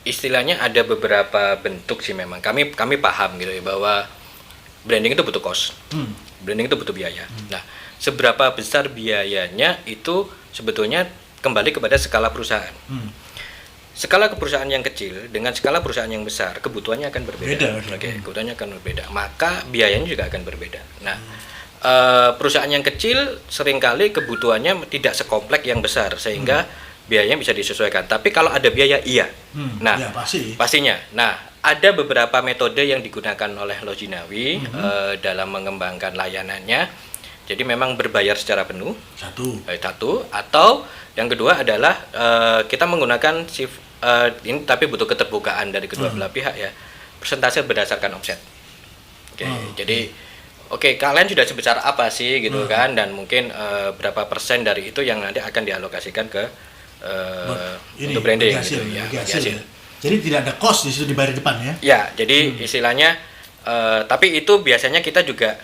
istilahnya ada beberapa bentuk sih memang. Kami paham gitu ya bahwa branding itu butuh cost. Branding itu butuh biaya. Nah, seberapa besar biayanya itu sebetulnya kembali kepada skala perusahaan. Skala perusahaan yang kecil dengan skala perusahaan yang besar, kebutuhannya akan berbeda. Kebutuhannya akan berbeda. Maka biayanya juga akan berbeda. Nah, perusahaan yang kecil seringkali kebutuhannya tidak sekompleks yang besar sehingga biayanya bisa disesuaikan. Tapi kalau ada biaya, iya. Nah, pastinya. Nah, ada beberapa metode yang digunakan oleh Lojinawi dalam mengembangkan layanannya. Jadi memang berbayar secara penuh. Satu. Satu, atau yang kedua adalah kita menggunakan ini tapi butuh keterbukaan dari kedua belah pihak ya. Persentase berdasarkan omset. Oke, jadi kalian sudah sebesar apa sih gitu kan, dan mungkin berapa persen dari itu yang nanti akan dialokasikan ke untuk branding hasil, gitu ya, hasil. Ya. Jadi tidak ada cost di situ dibayar di depan ya. Ya, jadi istilahnya tapi itu biasanya kita juga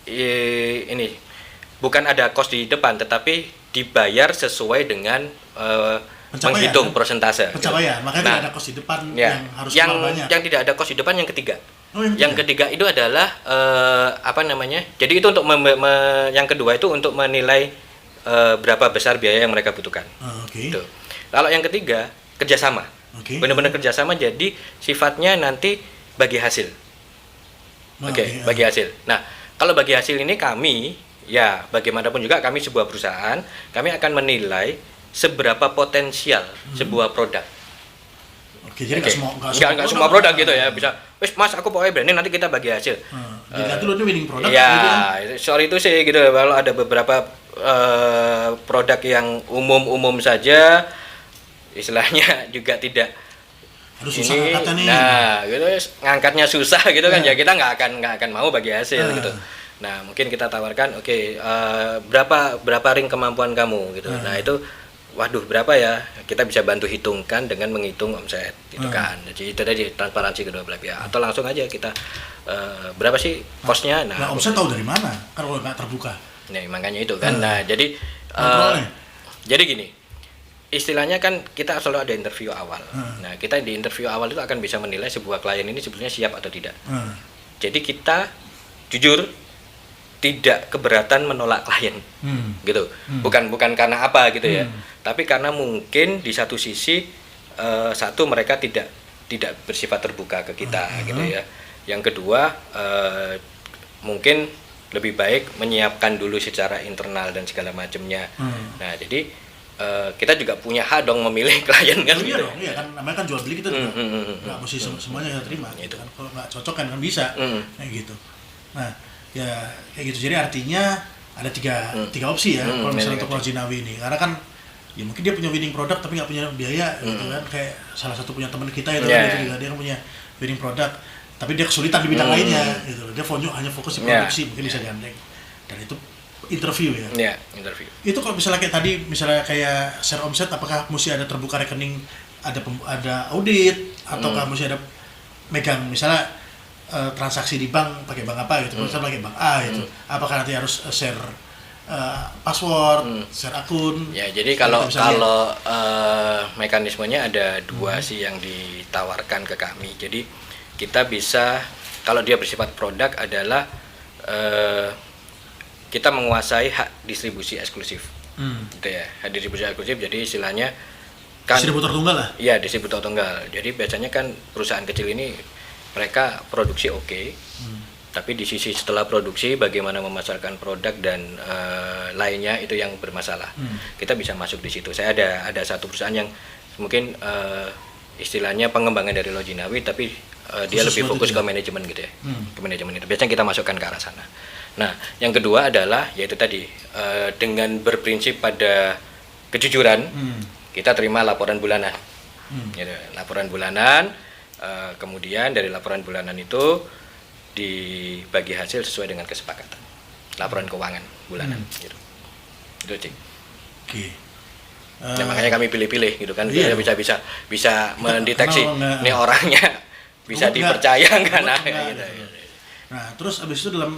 ini bukan ada cost di depan, tetapi dibayar sesuai dengan menghitung kan? Persentase. Pencapaian, gitu. Makanya tidak ada cost di depan ya, yang harus keluar banyak. Yang tidak ada cost di depan yang ketiga. Yang ketiga itu adalah Jadi itu untuk yang kedua itu untuk menilai berapa besar biaya yang mereka butuhkan. Gitu. Kalau yang ketiga kerjasama. Benar-benar kerjasama, jadi sifatnya nanti bagi hasil. Bagi hasil. Nah, kalau bagi hasil ini kami, ya bagaimanapun juga kami sebuah perusahaan, kami akan menilai seberapa potensial sebuah produk. Jadi nggak semua produk gitu ya, bisa, mas aku pokoknya branding nanti kita bagi hasil. Jadi dulu ini winning product. Ya, sorry itu sih gitu. Kalau ada beberapa produk yang umum saja, istilahnya juga tidak harus susah ngangkatnya nih. Nah, gitu ngangkatnya susah gitu kan ya, kita nggak akan mau bagi hasil gitu. Nah, mungkin kita tawarkan berapa ring kemampuan kamu gitu. Nah, itu waduh berapa ya, kita bisa bantu hitungkan dengan menghitung omset gitu kan. Jadi itu tadi transparansi kedua belah pihak. Atau langsung aja kita berapa sih cost-nya. Nah, omset tahu dari mana kan kalau nggak terbuka. Nah, makanya itu kan. Nah, jadi jadi gini, istilahnya kan kita selalu ada interview awal. Nah, kita di interview awal itu akan bisa menilai sebuah klien ini sebetulnya siap atau tidak. Jadi kita jujur tidak keberatan menolak klien, gitu. Bukan karena apa gitu ya, tapi karena mungkin di satu sisi satu mereka tidak bersifat terbuka ke kita, gitu ya. Yang kedua mungkin lebih baik menyiapkan dulu secara internal dan segala macamnya. Nah, jadi kita juga punya hak dong memilih klien kan. Iya dong, iya kan namanya kan jual beli kita juga nggak mesti semuanya kita terima gitu kan. Kalau nggak cocok kan bisa kayak gitu. Nah ya kayak gitu, jadi artinya ada tiga opsi ya kalau misalnya untuk Lojinawi ini, karena kan ya mungkin dia punya winning product tapi nggak punya biaya gitu kan, kayak salah satu punya teman kita itu kan juga dia kan punya winning product tapi dia kesulitan di bidang lainnya gitu, dia hanya fokus di produksi, mungkin bisa digandeng, dan itu interview ya. Interview. Itu kalau misalnya kayak tadi, misalnya kayak share omset, apakah mesti ada terbuka rekening, ada audit, ataukah mesti ada megang misalnya transaksi di bank pakai bank apa gitu, misalnya pakai bank A gitu, apakah nanti harus share password, share akun? Ya, jadi kalau mekanismenya ada dua sih yang ditawarkan ke kami. Jadi kita bisa, kalau dia bersifat produk adalah kita menguasai hak distribusi eksklusif, gitu ya, hak distribusi eksklusif. Jadi istilahnya kan distributor tunggal lah. Iya, distributor tunggal. Jadi biasanya kan perusahaan kecil ini mereka produksi tapi di sisi setelah produksi bagaimana memasarkan produk dan lainnya itu yang bermasalah. Kita bisa masuk di situ. Saya ada satu perusahaan yang mungkin istilahnya pengembangan dari Lojinawi, tapi dia lebih fokus ke manajemen gitu ya, ke manajemen itu. Biasanya kita masukkan ke arah sana. Nah, yang kedua adalah yaitu tadi dengan berprinsip pada kejujuran, kita terima laporan bulanan. Gitu, laporan bulanan, kemudian dari laporan bulanan itu dibagi hasil sesuai dengan kesepakatan. Laporan keuangan bulanan, gitu. Itu sih. Oke. Ya, makanya kami pilih-pilih gitu kan, iya, bisa mendeteksi ini orangnya bisa dipercaya nggak, gitu. Nah, terus abis itu dalam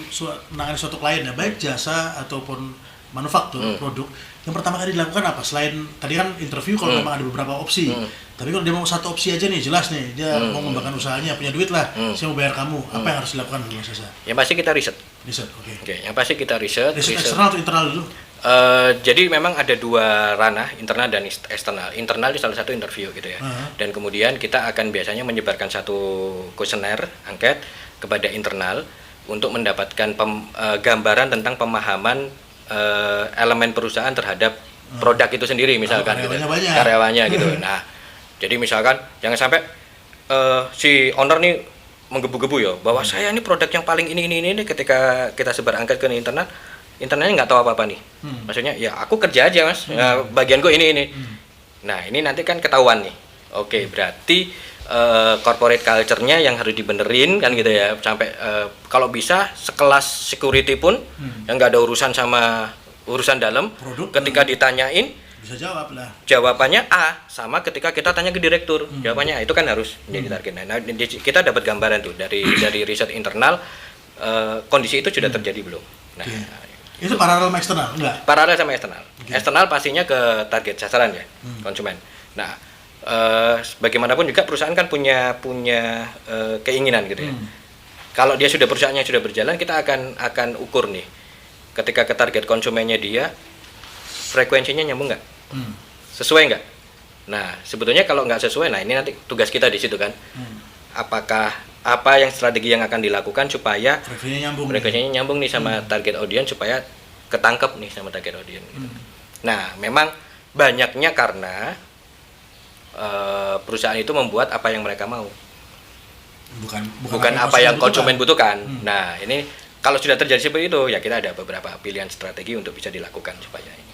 menangani suatu klien ya, baik jasa ataupun manufaktur produk, yang pertama kali dilakukan apa? Selain tadi kan interview, kalau memang ada beberapa opsi, tapi kalau dia mau satu opsi aja nih, jelas nih dia mau mengembangkan usahanya, punya duit lah, saya mau bayar kamu, apa yang harus dilakukan dulu, Mas Esa? Yang pasti kita riset. Oke. Yang pasti kita riset eksternal atau internal dulu? Jadi memang ada dua ranah, internal dan eksternal. Internal itu salah satu interview gitu ya. Dan kemudian kita akan biasanya menyebarkan satu kuesioner angket kepada internal untuk mendapatkan gambaran tentang pemahaman elemen perusahaan terhadap produk itu sendiri, misalkan karyawannya gitu. Nah, jadi misalkan jangan sampai si owner nih menggebu-gebu ya bahwa saya ini produk yang paling ini ketika kita sebar angket ke internal internalnya nggak tahu apa-apa nih. Maksudnya ya aku kerja aja mas, ya, bagianku ini. Nah ini nanti kan ketahuan nih. Oke, berarti corporate culture-nya yang harus dibenerin kan gitu ya, sampai kalau bisa sekelas security pun yang nggak ada urusan sama urusan dalam. Produk, ketika ditanyain bisa jawab lah. Jawabannya A, sama ketika kita tanya ke direktur jawabannya A, itu kan harus menjadi target. Nah kita dapat gambaran tuh dari riset internal, kondisi itu sudah terjadi belum. Nah itu paralel sama eksternal enggak? Paralel sama eksternal. Eksternal pastinya ke target sasaran ya, konsumen. Nah bagaimanapun juga perusahaan kan punya keinginan gitu ya. Kalau dia perusahaannya sudah berjalan, kita akan ukur nih. Ketika ke target konsumennya dia, frekuensinya nyambung nggak? Sesuai nggak? Nah sebetulnya kalau nggak sesuai, nah ini nanti tugas kita di situ kan. Apakah apa yang strategi yang akan dilakukan supaya frekuensinya nyambung nih sama target audiens, supaya ketangkep nih sama target audiens gitu. Nah memang banyaknya karena perusahaan itu membuat apa yang mereka mau, bukan apa yang konsumen butuhkan. Nah ini kalau sudah terjadi seperti itu ya, kita ada beberapa pilihan strategi untuk bisa dilakukan supaya ini.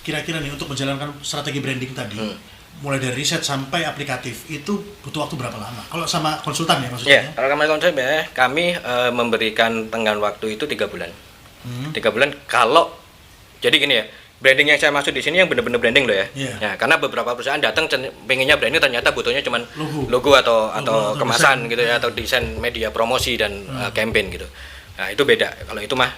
Kira-kira nih untuk menjalankan strategi branding tadi, mulai dari riset sampai aplikatif itu butuh waktu berapa lama? Kalau sama konsultan ya maksudnya? Ya, kalau konsultan ya, kami memberikan tenggang waktu itu 3 bulan. 3 bulan kalau jadi gini ya, branding yang saya maksud di sini yang benar-benar branding loh ya. Nah, karena beberapa perusahaan datang pengennya branding, ternyata butuhnya cuma logo atau kemasan desain, gitu ya, atau desain media promosi dan campaign gitu. Nah, itu beda. Kalau itu mah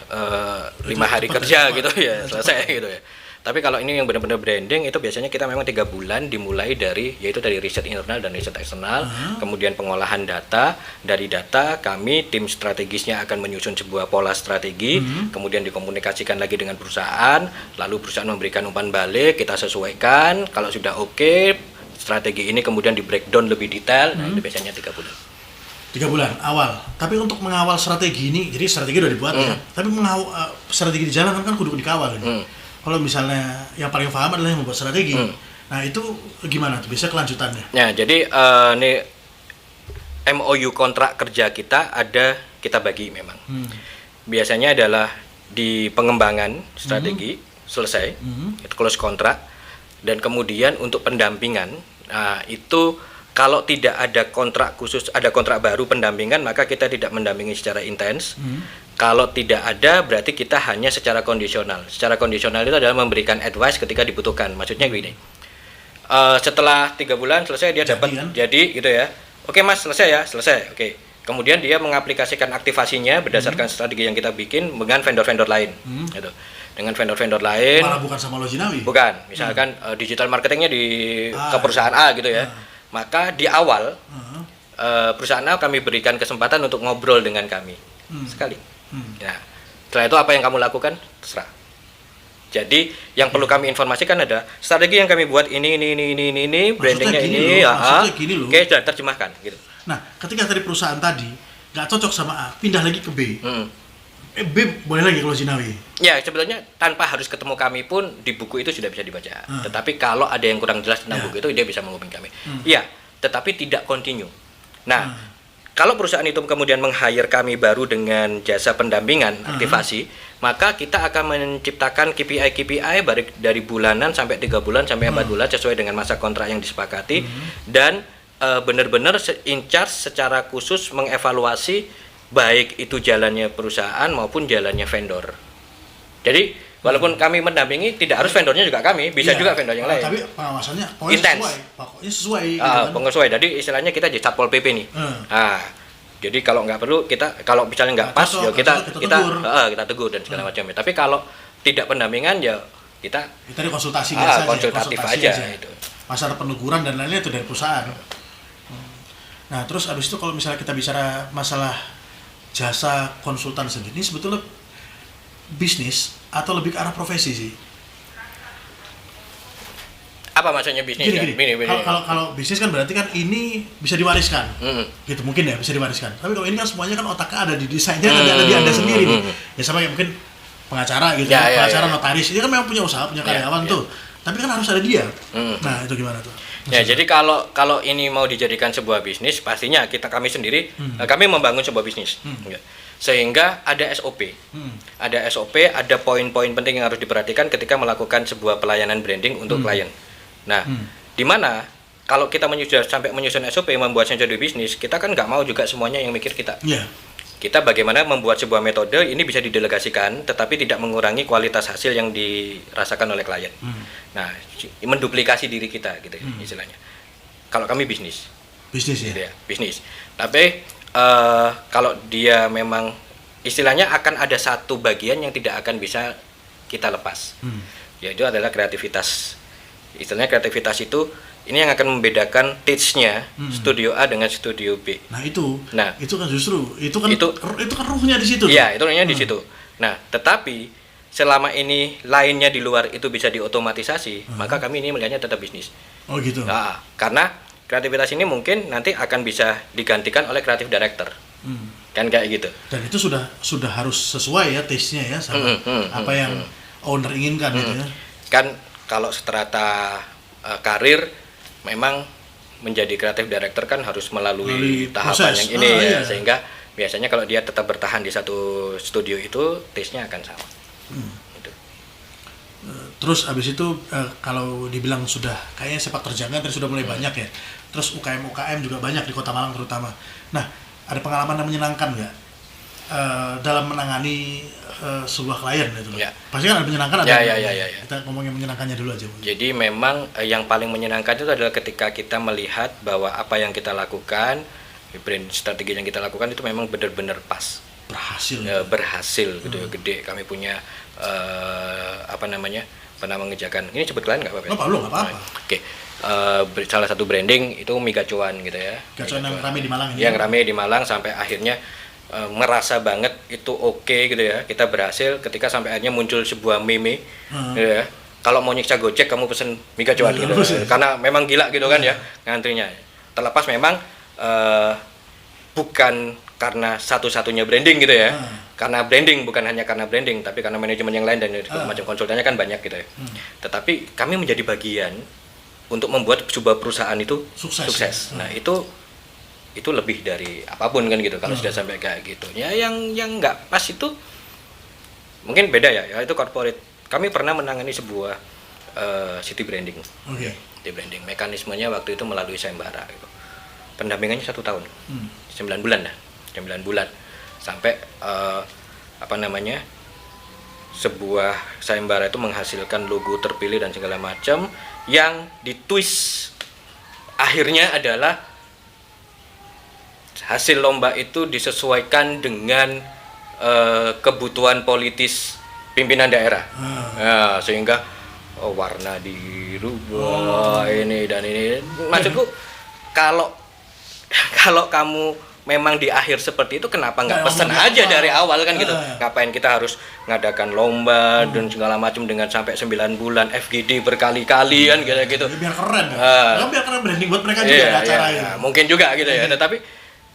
5 hari kerja gitu ya, selesai gitu ya. Tapi kalau ini yang benar-benar branding itu biasanya kita memang 3 bulan, dimulai dari riset internal dan riset eksternal, kemudian pengolahan data. Dari data kami tim strategisnya akan menyusun sebuah pola strategi, kemudian dikomunikasikan lagi dengan perusahaan, lalu perusahaan memberikan umpan balik, kita sesuaikan. Kalau sudah oke, strategi ini kemudian di breakdown lebih detail. Nah itu biasanya 3 bulan. 3 bulan awal. Tapi untuk mengawal strategi ini, jadi strategi udah dibuat ya. Tapi strategi dijalankan kan kudu dikawal ini. Kalau misalnya yang paling paham adalah yang membuat strategi. Nah itu gimana tuh? Bisa kelanjutannya? Ya jadi ini MOU kontrak kerja kita kita bagi memang. Biasanya adalah di pengembangan strategi selesai, itu close kontrak, dan kemudian untuk pendampingan, nah itu kalau tidak ada kontrak khusus, ada kontrak baru pendampingan, maka kita tidak mendampingi secara intens. Kalau tidak ada, berarti kita hanya secara kondisional. Secara kondisional itu adalah memberikan advice ketika dibutuhkan. Maksudnya gini, setelah 3 bulan selesai dia dapat jadi gitu ya. Oke mas, selesai ya, selesai. Oke. Kemudian dia mengaplikasikan aktivasinya berdasarkan strategi yang kita bikin dengan vendor-vendor lain. Gitu. Dengan vendor-vendor lain. Malah bukan sama Lojinawi? Bukan. Misalkan digital marketingnya ke perusahaan A gitu ya. Maka di awal perusahaan A kami berikan kesempatan untuk ngobrol dengan kami sekali. Ya, setelah itu apa yang kamu lakukan terserah. Jadi yang perlu kami informasikan ada strategi yang kami buat ini brandingnya ini oke, sudah terjemahkan gitu. Nah ketika tadi perusahaan tadi nggak cocok sama A, pindah lagi ke B. B boleh lagi kalau Lojinawi? Ya sebetulnya tanpa harus ketemu kami pun di buku itu sudah bisa dibaca. Tetapi kalau ada yang kurang jelas tentang buku itu, dia bisa menghubungi kami. Iya, tetapi tidak continue. Nah kalau perusahaan itu kemudian meng-hire kami baru dengan jasa pendampingan aktivasi, maka kita akan menciptakan KPI dari bulanan sampai 3 bulan sampai 4 bulan sesuai dengan masa kontrak yang disepakati, dan benar-benar in charge secara khusus mengevaluasi baik itu jalannya perusahaan maupun jalannya vendor. Jadi walaupun kami mendampingi, tidak harus vendornya juga kami, bisa juga vendor yang lain. Tapi pengawasannya pokoknya sesuai. Pengesuai. Jadi istilahnya kita jadi Satpol PP nih. Jadi kalau nggak perlu kalau misalnya nggak pas, ya kita tegur dan segala macam. Tapi kalau tidak pendampingan ya kita konsultasi biasa konsultatif aja. Itu. Masalah peneguran dan lainnya itu dari perusahaan. Nah terus abis itu kalau misalnya kita bicara masalah jasa konsultan sendiri, ini sebetulnya bisnis atau lebih ke arah profesi sih? Apa maksudnya bisnis? Gini. Kalau bisnis kan berarti kan ini bisa diwariskan, gitu mungkin ya bisa diwariskan. Tapi kalau ini kan semuanya kan otaknya ada di desainnya, ada di Anda sendiri nih. Ya sama kayak mungkin pengacara gitu, pengacara notaris, dia kan memang punya usaha, punya karyawan tuh. Tapi kan harus ada dia. Nah itu gimana tuh? Ya jadi kalau ini mau dijadikan sebuah bisnis, pastinya kami sendiri kami membangun sebuah bisnis. Sehingga ada SOP. Ada SOP, ada poin-poin penting yang harus diperhatikan ketika melakukan sebuah pelayanan branding untuk klien. Nah, di mana kalau kita sampai menyusun SOP membuat studi bisnis, kita kan nggak mau juga semuanya yang mikir kita. Kita bagaimana membuat sebuah metode ini bisa didelegasikan, tetapi tidak mengurangi kualitas hasil yang dirasakan oleh klien. Nah, menduplikasi diri kita gitu istilahnya. Kalau kami bisnis ya, gitu ya, bisnis. Tapi kalau dia memang istilahnya akan ada satu bagian yang tidak akan bisa kita lepas, yaitu adalah kreativitas. Istilahnya kreativitas itu ini yang akan membedakan taste-nya studio A dengan studio B. Nah itu kan justru itu kan ruhnya di situ. Iya, itu ruhnya di situ. Nah, tetapi selama ini lainnya di luar itu bisa diotomatisasi, maka kami ini melihatnya tetap bisnis. Oh gitu. Nah, karena kreativitas ini mungkin nanti akan bisa digantikan oleh creative director. Kan kayak gitu. Dan itu sudah harus sesuai ya taste-nya ya sama apa yang owner inginkan gitu ya. Kan kalau strata karir memang menjadi creative director kan harus melalui tahapan proses. yang ini ya, sehingga biasanya kalau dia tetap bertahan di satu studio itu taste-nya akan sama. Gitu. Terus abis itu kalau dibilang sudah kayaknya sepak terjangnya terus sudah mulai banyak ya. Terus UKM juga banyak di Kota Malang terutama. Nah, ada pengalaman yang menyenangkan nggak dalam menangani sebuah klien gitu loh? Ya. Pasti kan ada menyenangkan ada. Ya. Kita ngomongin menyenangkannya dulu aja. Jadi memang yang paling menyenangkan itu adalah ketika kita melihat bahwa apa yang kita lakukan, brand strategi yang kita lakukan itu memang benar-benar pas. Berhasil gitu ya, gede. Kami punya pernah mengerjakan. Ini sebut klien nggak apa-apa? Nggak apa-apa. Oke. Salah satu branding itu mie gacuan gitu ya. Gacuan yang rame di Malang ini. Yang rame di Malang sampai akhirnya merasa banget itu oke gitu ya. Kita berhasil ketika sampai akhirnya muncul sebuah meme gitu ya. Kalau mau nyiksa Gojek kamu pesen mie gacuan gitu. Karena memang gila gitu kan ya ngantrinya. Terlepas memang bukan karena satu-satunya branding gitu ya. Karena branding, bukan hanya karena branding, tapi karena manajemen yang lain dan macam konsultannya kan banyak gitu ya. Tetapi kami menjadi bagian untuk membuat sebuah perusahaan itu sukses. Nah, itu lebih dari apapun kan gitu kalau sudah sampai kayak gitu. Ya yang nggak pas itu mungkin beda ya itu corporate. Kami pernah menangani sebuah city branding. City branding. Mekanismenya waktu itu melalui sayembara gitu. Pendampingannya 1 tahun. 9 bulan dah. 9 bulan. Sampai sebuah sayembara itu menghasilkan logo terpilih dan segala macam yang ditwist akhirnya adalah hasil lomba itu disesuaikan dengan kebutuhan politis pimpinan daerah. Nah, sehingga warna dirubah ini dan ini. Maksudku kalau kamu memang di akhir seperti itu kenapa nggak pesan aja dari awal kan gitu. Ngapain kita harus ngadakan lomba dan segala macam dengan sampai 9 bulan FGD berkali-kali kan gitu. Biar keren biar keren branding buat mereka juga acaranya. Mungkin juga gitu ya. Tetapi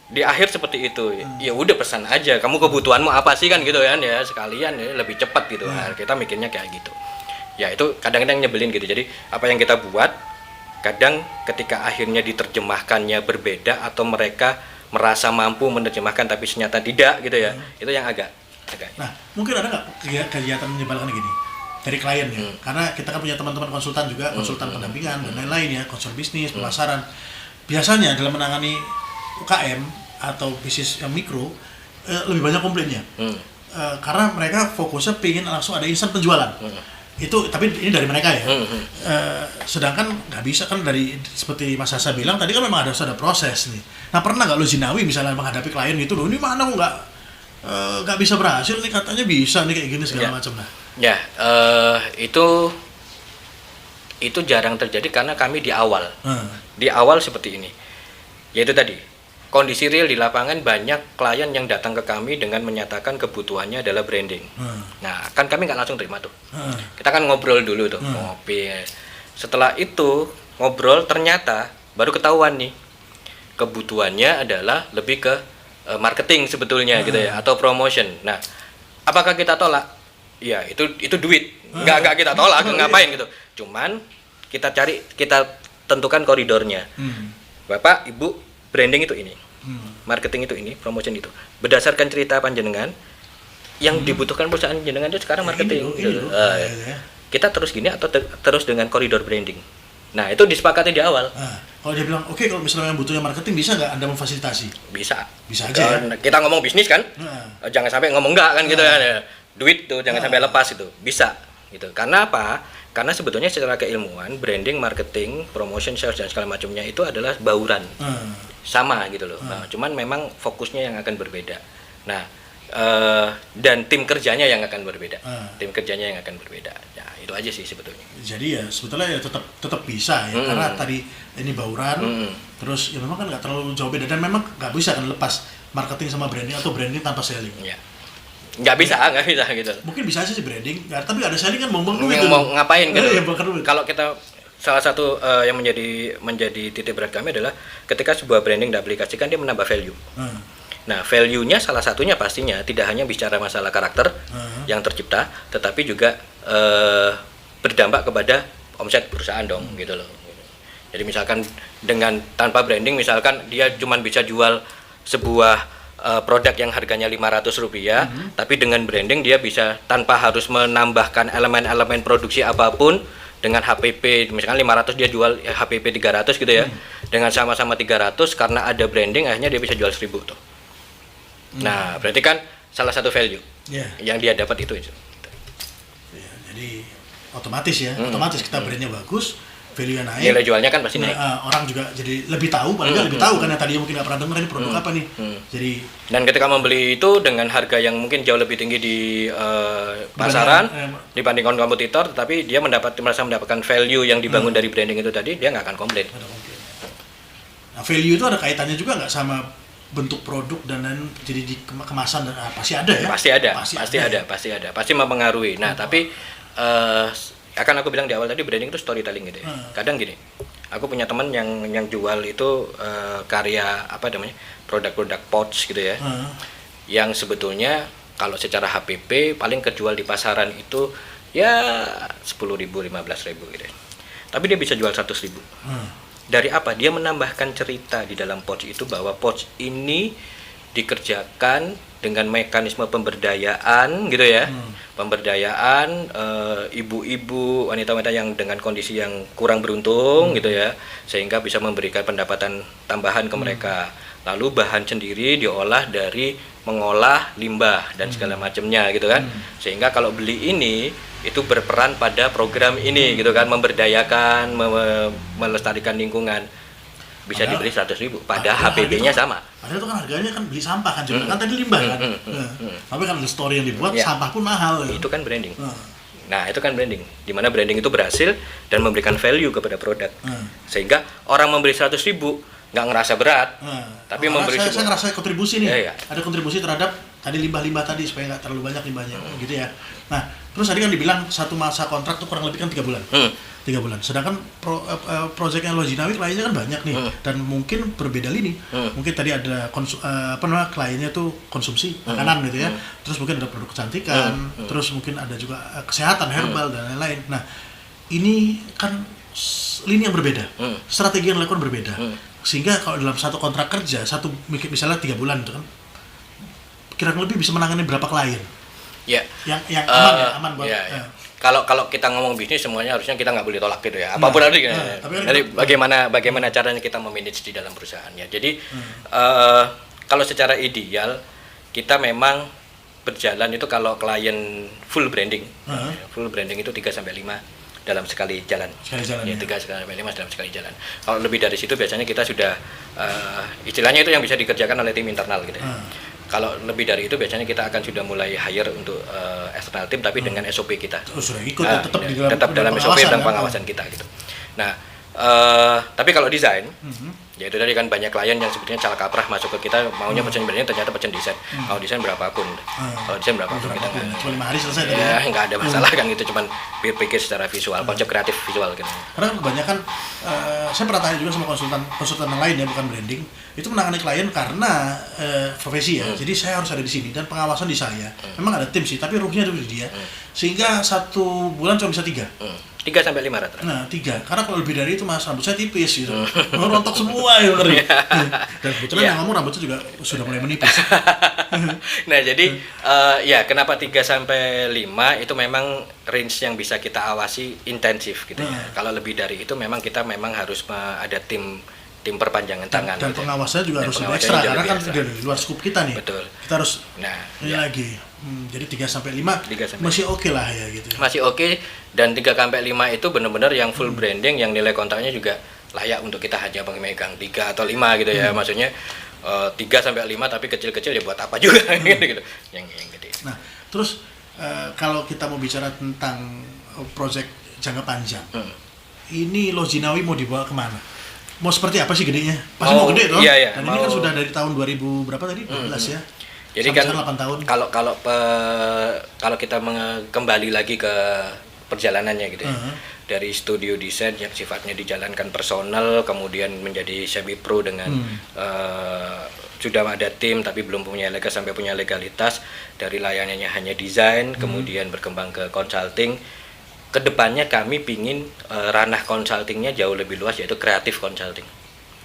di akhir seperti itu ya udah pesan aja kamu kebutuhanmu apa sih kan gitu kan ya, sekalian ya lebih cepat gitu. Nah, kita mikirnya kayak gitu. Ya itu kadang-kadang nyebelin gitu. Jadi apa yang kita buat kadang ketika akhirnya diterjemahkannya berbeda atau mereka merasa mampu menerjemahkan tapi ternyata tidak gitu ya. Itu yang agak. Nah, mungkin ada nggak kegiatan menyebalkan gini dari klien ya? Karena kita kan punya teman-teman konsultan juga, konsultan pendampingan dan lain-lain ya, konsul bisnis, pemasaran. Biasanya dalam menangani UKM atau bisnis yang mikro lebih banyak komplainnya. Karena mereka fokusnya pengen langsung ada instan penjualan. Itu tapi ini dari mereka ya. Sedangkan nggak bisa kan dari seperti Mas Sasa bilang tadi kan memang ada proses nih. Nah pernah nggak lo Zinawi misalnya menghadapi klien gitu loh, ini mana kok nggak bisa berhasil nih, katanya bisa nih kayak gini segala macam lah. Ya itu jarang terjadi karena kami di awal seperti ini. Yaitu tadi kondisi real di lapangan, banyak klien yang datang ke kami dengan menyatakan kebutuhannya adalah branding. Nah, kan kami nggak langsung terima tuh. Kita kan ngobrol dulu tuh, ngopi. Setelah itu ngobrol ternyata baru ketahuan nih kebutuhannya adalah lebih ke marketing sebetulnya gitu ya, atau promotion. Nah, apakah kita tolak? Ya itu duit. Nggak kita tolak, ngapain gitu. Cuman kita tentukan koridornya. Bapak, Ibu, branding itu ini. Marketing itu ini, promotion itu. Berdasarkan cerita panjenengan, yang dibutuhkan perusahaan jenengan itu sekarang marketing. Kita terus gini atau terus dengan koridor branding. Nah, itu disepakati di awal. Kalau dia bilang, oke, kalau misalnya yang butuhnya marketing, bisa nggak Anda memfasilitasi? Bisa aja. Kita ngomong bisnis kan, jangan sampai ngomong enggak kan gitu kan. Duit tuh jangan sampai lepas itu. Bisa gitu. Karena apa? Karena sebetulnya secara keilmuan, branding, marketing, promotion, sales dan segala macamnya itu adalah bauran. Sama gitu loh. Nah, cuman memang fokusnya yang akan berbeda. Nah, dan tim kerjanya yang akan berbeda. Tim kerjanya yang akan berbeda. Ya, itu aja sih sebetulnya. Jadi ya sebetulnya ya tetap bisa ya, karena tadi ini bauran, terus ya memang kan nggak terlalu jauh beda dan memang nggak bisa kan lepas marketing sama branding atau branding tanpa selling. Ya. Nggak bisa gitu. Mungkin bisa aja sih branding, tapi ada selling kan mau ngapain gitu. Ya, kalau kita salah satu yang menjadi titik berat kami adalah ketika sebuah branding diaplikasikan dia menambah value. Nah, value-nya salah satunya pastinya tidak hanya bicara masalah karakter yang tercipta, tetapi juga berdampak kepada omset perusahaan dong, gitu loh. Jadi misalkan dengan tanpa branding, misalkan dia cuma bisa jual sebuah produk yang harganya Rp500, tapi dengan branding dia bisa tanpa harus menambahkan elemen-elemen produksi apapun, dengan HPP misalkan 500 dia jual HPP 300 gitu ya. Dengan sama-sama 300 karena ada branding akhirnya dia bisa jual 1000 tuh. Nah, berarti kan salah satu value yang dia dapat itu. Ya, jadi otomatis otomatis kita brandnya bagus, value-nya naik. Nilai jualnya kan pasti naik. Orang juga jadi lebih tahu, paling lebih tahu kan yang tadinya mungkin nggak pernah dengar ini produk apa nih. Jadi dan ketika membeli itu dengan harga yang mungkin jauh lebih tinggi di pasaran dibandingkan kompetitor, tetapi dia merasa mendapatkan value yang dibangun dari branding itu tadi, dia nggak akan komplain. Nah, value itu ada kaitannya juga nggak sama bentuk produk dan jadi di kemasan dan pasti ada ya? Pasti ada, pasti mempengaruhi. Nah, tapi akan aku bilang di awal tadi branding itu storytelling gitu ya. Kadang gini, aku punya teman yang jual itu karya produk-produk pouch gitu ya, yang sebetulnya kalau secara HPP paling kejual di pasaran itu ya 10.000, 15.000 gitu ya. Tapi dia bisa jual 100.000. Dari apa? Dia menambahkan cerita di dalam pouch itu bahwa pouch ini dikerjakan dengan mekanisme pemberdayaan gitu ya. Pemberdayaan ibu-ibu, wanita-wanita yang dengan kondisi yang kurang beruntung gitu ya, sehingga bisa memberikan pendapatan tambahan ke mereka. Lalu bahan sendiri diolah dari mengolah limbah dan segala macamnya gitu kan. Sehingga kalau beli ini itu berperan pada program ini gitu kan, memberdayakan, melestarikan lingkungan. Bisa dibeli 100.000, padahal HPP-nya sama. Padahal itu kan harganya kan beli sampah kan juga, kan tadi limbah kan. Tapi kan ada story yang dibuat, sampah pun mahal. Itu kan branding. Nah, itu kan branding. Di mana branding itu berhasil dan memberikan value kepada produk. Sehingga orang membeli 100.000 nggak ngerasa berat, tapi memberi saya ngerasa kontribusi nih. Ya. Ada kontribusi terhadap tadi limbah-limbah tadi supaya nggak terlalu banyak limbahnya, gitu ya. Nah, terus tadi kan dibilang satu masa kontrak tuh kurang lebih kan 3 bulan. 3 bulan. Sedangkan proyeknya Loginawi kliennya kan banyak nih, dan mungkin berbeda lini. Mungkin tadi ada kliennya tuh konsumsi makanan gitu ya. Terus mungkin ada produk kecantikan, terus mungkin ada juga kesehatan herbal dan lain-lain. Nah, ini kan lini yang berbeda, strategi yang dilakukan berbeda. Sehingga kalau dalam satu kontrak kerja, misalnya 3 bulan itu kan kira-kira lebih bisa menangani berapa klien? Ya. Yang aman buat. Ya. Kalau kita ngomong bisnis semuanya harusnya kita nggak boleh tolak gitu ya. Apapun nanti. Jadi bagaimana caranya kita memanage di dalam perusahaan ya. Jadi kalau secara ideal kita memang berjalan itu kalau klien full branding. Full branding itu 3 sampai 5 dalam sekali jalan. 3 sampai 5 dalam sekali jalan. Kalau lebih dari situ biasanya kita sudah istilahnya itu yang bisa dikerjakan oleh tim internal gitu ya. Kalau lebih dari itu biasanya kita akan sudah mulai hire untuk external tim tapi dengan SOP kita. Sudah ikut tetap dalam SOP dan pengawasan kita gitu. Nah, tapi kalau desain, ya itu tadi kan banyak klien yang sebetulnya salah kaprah masuk ke kita maunya pesen branding ternyata pesen desain. Mau desain berapapun. Kalau desain berapapun kita cuma 5 hari selesai ya, nggak ada masalah kan itu cuman pikir secara visual, konsep kreatif visual gitu. Karena kebanyakan saya pernah tanya juga sama konsultan yang lain ya, bukan branding, itu menangani klien karena profesi ya. Jadi saya harus ada di sini dan pengawasan di saya. Memang ada tim sih, tapi ruhnya ada di dia. Sehingga 1 bulan cuma bisa 3. 3 sampai 5 rata. Nah, 3. Karena kalau lebih dari itu Mas, rambut saya tipis gitu. Rontok semua ya ngeri. Dan kebetulan yang ngomong rambutnya juga sudah mulai menipis. Nah, jadi ya kenapa 3 sampai 5 itu memang range yang bisa kita awasi intensif gitu ya. Kalau lebih dari itu memang kita harus ada tim perpanjangan tangan. Dan gitu. pengawasannya juga harus lebih pengawasannya ekstra juga karena lebih kan ekstra. di luar skup kita nih. Betul. Kita harus ini lagi. Jadi 3 sampai 5 masih oke lah ya gitu. Masih oke, dan 3 sampai 5 itu benar-benar yang full branding, yang nilai kontraknya juga layak untuk kita hanya memegang 3 atau 5 gitu ya. Maksudnya 3 sampai 5 tapi kecil-kecil ya buat apa juga gitu. Yang gede. Nah, terus kalau kita mau bicara tentang proyek jangka panjang. Ini Lojinawi mau dibawa kemana? Mau seperti apa sih gedenya? Pasti mau gede toh? Iya. Dan ini kan sudah dari tahun 2000 berapa tadi? 12 ya. Jadi sampai kan 8 tahun. Kalau kita kembali lagi ke perjalanannya gitu ya. Dari studio desain yang sifatnya dijalankan personal, kemudian menjadi semi pro dengan sudah ada tim tapi belum punya sampai punya legalitas, dari layanannya hanya desain, kemudian berkembang ke consulting. Kedepannya kami pingin ranah consultingnya jauh lebih luas, yaitu kreatif consulting.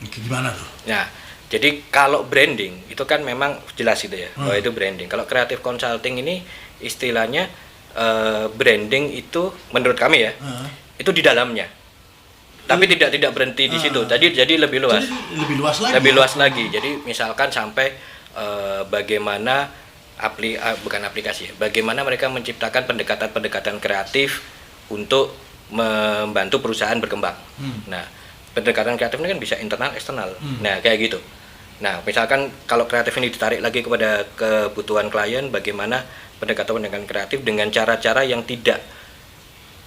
Gimana tuh? Nah, jadi kalau branding itu kan memang jelas gitu ya, bahwa itu branding. Kalau kreatif consulting ini istilahnya branding itu menurut kami ya, itu di dalamnya. Tapi tidak berhenti di situ. Jadi lebih luas. Jadi lebih luas lagi. Lebih luas lagi. Jadi misalkan sampai bagaimana bukan aplikasi ya, bagaimana mereka menciptakan pendekatan-pendekatan kreatif untuk membantu perusahaan berkembang. Nah, pendekatan kreatif ini kan bisa internal, eksternal. Nah, kayak gitu. Nah, misalkan kalau kreatif ini ditarik lagi kepada kebutuhan klien, bagaimana pendekatan kreatif dengan cara-cara yang tidak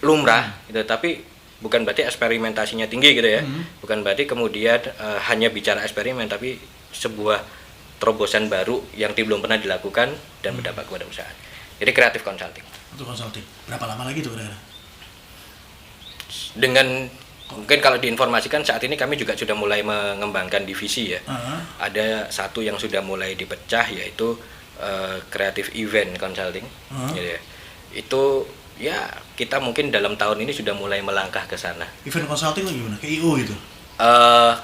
lumrah, gitu. Tapi bukan berarti eksperimentasinya tinggi gitu ya. Bukan berarti kemudian hanya bicara eksperimen, tapi sebuah terobosan baru yang belum pernah dilakukan dan berdampak kepada perusahaan. Jadi kreatif consulting. Untuk consulting. Berapa lama lagi tuh kira-kira? Dengan mungkin kalau diinformasikan saat ini kami juga sudah mulai mengembangkan divisi ya. Ada satu yang sudah mulai dipecah, yaitu kreatif event consulting. Gitu ya. Itu ya kita mungkin dalam tahun ini sudah mulai melangkah ke sana. Event consulting itu gimana? Kayak IO gitu?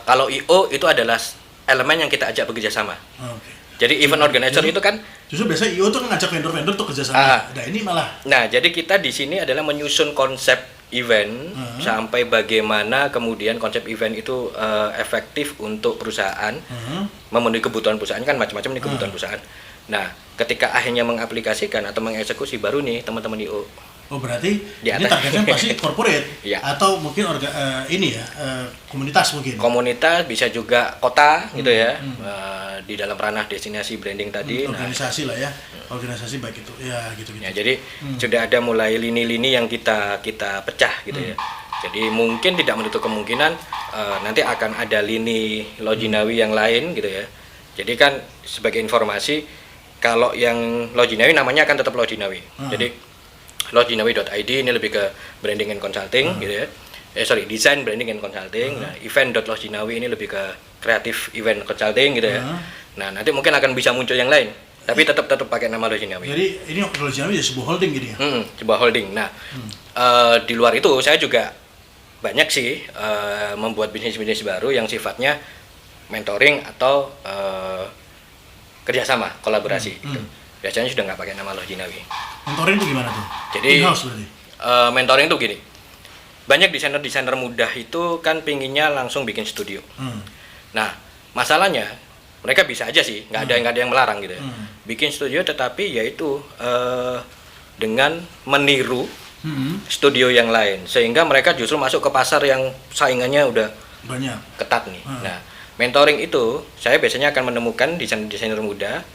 Kalau IO itu adalah elemen yang kita ajak bekerja sama. Jadi event organizer itu kan justru biasanya IO tuh ngajak vendor-vendor tuh kerja sama. Nah, ini malah. Nah, jadi kita di sini adalah menyusun konsep event sampai bagaimana kemudian konsep event itu efektif untuk perusahaan, memenuhi kebutuhan perusahaan, kan macam-macam nih kebutuhan perusahaan. Nah, ketika akhirnya mengaplikasikan atau mengeksekusi, baru nih teman-teman IO. Oh, berarti ini targetnya pasti corporate atau mungkin komunitas mungkin. Komunitas, bisa juga kota gitu ya. Di dalam ranah destinasi branding tadi. Organisasi lah ya. Organisasi baik itu. Ya, gitu-gitu. Ya, jadi sudah ada mulai lini-lini yang kita pecah gitu ya. Jadi mungkin tidak menutup kemungkinan nanti akan ada lini Lojinawi yang lain gitu ya. Jadi kan sebagai informasi, kalau yang Lojinawi namanya akan tetap Lojinawi. Jadi lojinawi.id ini lebih ke branding and consulting gitu ya. Design, branding and consulting. Nah, event.lojinawi ini lebih ke kreatif event consulting gitu ya. Nah, nanti mungkin akan bisa muncul yang lain, tapi tetap pakai nama Lojinawi. Jadi ini Lojinawi ya sebuah holding gitu ya. Sebuah holding. Nah, di luar itu saya juga banyak sih membuat bisnis-bisnis baru yang sifatnya mentoring atau kerjasama, kolaborasi. Gitu. Biasanya sudah nggak pakai nama Lojinawi. Mentoring itu gimana tuh? Jadi mentoring itu gini, banyak desainer muda itu kan pinginnya langsung bikin studio. Nah, masalahnya mereka bisa aja sih, nggak ada yang melarang gitu ya. Bikin studio, tetapi yaitu dengan meniru studio yang lain, sehingga mereka justru masuk ke pasar yang saingannya udah banyak, ketat nih. Nah, mentoring itu saya biasanya akan menemukan desainer muda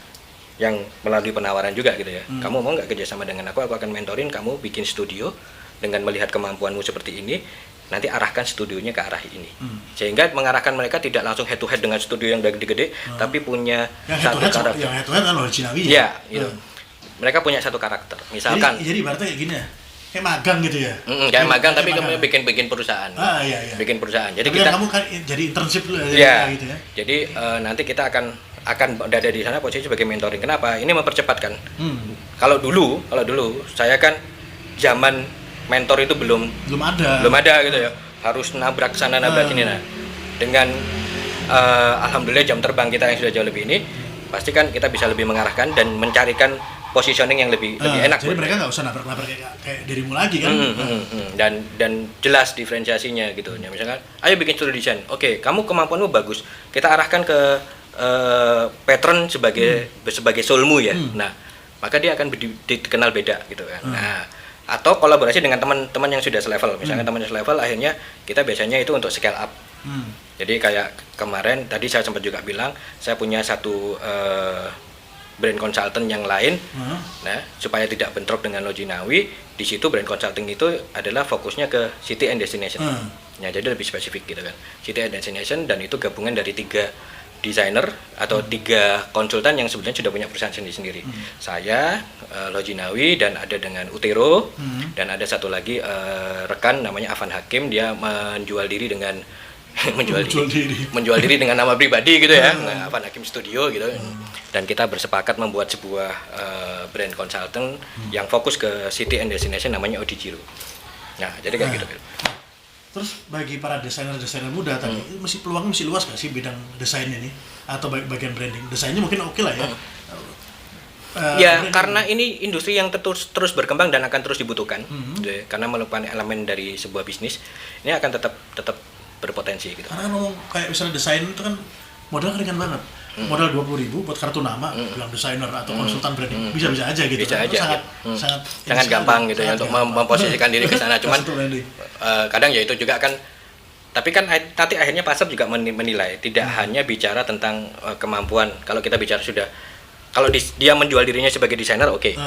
yang melalui penawaran juga gitu ya. Kamu mau nggak kerjasama dengan aku akan mentorin kamu bikin studio dengan melihat kemampuanmu seperti ini, nanti arahkan studionya ke arah ini. Sehingga mengarahkan mereka tidak langsung head to head dengan studio yang gede-gede, tapi punya satu karakter. Yang head to head kan Lojinawi ya. Gitu. Mereka punya satu karakter. Misalkan jadi ibaratnya kayak gini ya. Kayak magang gitu ya. Kayak magang tapi kamu bikin perusahaan. Iya. Bikin perusahaan. Jadi tapi kamu kan jadi internship gitu ya. ya. Jadi nanti kita akan berada di sana posisi sebagai mentoring. Kenapa? Ini mempercepat kan. Kalau dulu saya kan zaman mentor itu belum ada gitu ya, harus nabrak sana nabrak ini. Nah dengan alhamdulillah jam terbang kita yang sudah jauh lebih ini, pasti kan kita bisa lebih mengarahkan dan mencarikan positioning yang lebih enak. Jadi mereka nggak usah nabrak kayak dirimu lagi kan. Dan jelas diferensiasinya gitu. Ya, misalkan ayo bikin studi desain, oke kamu kemampuanmu bagus, kita arahkan ke pattern sebagai soulmu ya. Nah maka dia akan dikenal beda gitu kan. Nah atau kolaborasi dengan teman-teman yang sudah selevel, misalnya teman yang selevel, akhirnya kita biasanya itu untuk scale up. Jadi kayak kemarin tadi saya sempat juga bilang, saya punya satu brand consultant yang lain. Nah supaya tidak bentrok dengan Lojinawi, di situ brand consulting itu adalah fokusnya ke city and destination. Ya jadi lebih spesifik gitu kan, city and destination, dan itu gabungan dari 3 desainer atau 3 konsultan yang sebenarnya sudah punya perusahaan sendiri-sendiri. Saya, Lojinawi, dan ada dengan Utero, dan ada satu lagi rekan namanya Afan Hakim, dia menjual diri dengan menjual diri dengan nama pribadi gitu ya. Nah, Afan Hakim Studio gitu. Dan kita bersepakat membuat sebuah brand consultant yang fokus ke city and destination, namanya Odijiro. Nah, jadi kayak gitu. Terus bagi para desainer muda tadi, peluangnya masih luas nggak sih bidang desain ini atau bagian branding? Desainnya mungkin oke lah ya. Karena ini industri yang terus berkembang dan akan terus dibutuhkan. Gitu ya. Karena merupakan elemen dari sebuah bisnis, ini akan tetap berpotensi gitu. Karena ngomong kayak misalnya desain itu kan modal ringan banget. Modal 20.000 buat kartu nama, bilang desainer atau konsultan branding, bisa-bisa aja gitu. Bisa aja. Sangat gampang gitu ya untuk memposisikan diri ke sana. Cuman kadang ya itu juga kan, tapi kan nanti akhirnya pasar juga menilai, tidak hanya bicara tentang kemampuan. Kalau kita bicara kalau dia menjual dirinya sebagai desainer, oke.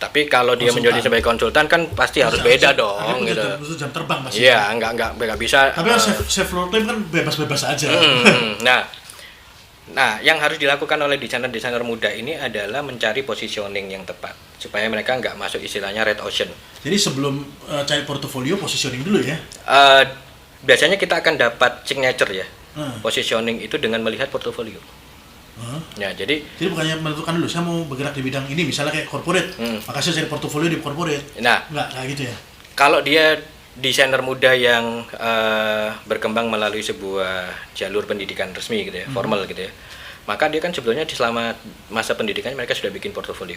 Tapi kalau dia menjual diri sebagai konsultan kan pasti harus beda dong gitu. Harus jam terbang pasti. Iya, enggak bisa. Tapi self floor time kan bebas-bebas aja. Nah, yang harus dilakukan oleh desainer muda ini adalah mencari positioning yang tepat supaya mereka nggak masuk istilahnya red ocean. Jadi sebelum cari portofolio, positioning dulu ya? Biasanya kita akan dapat signature ya, positioning itu dengan melihat portofolio. Ya, jadi bukannya menentukan dulu, saya mau bergerak di bidang ini, misalnya kayak corporate, maka saya cari portofolio di corporate. Nah, nggak gitu ya? Kalau dia desainer muda yang berkembang melalui sebuah jalur pendidikan resmi gitu ya, formal gitu ya, maka dia kan sebetulnya di selama masa pendidikannya mereka sudah bikin portofolio,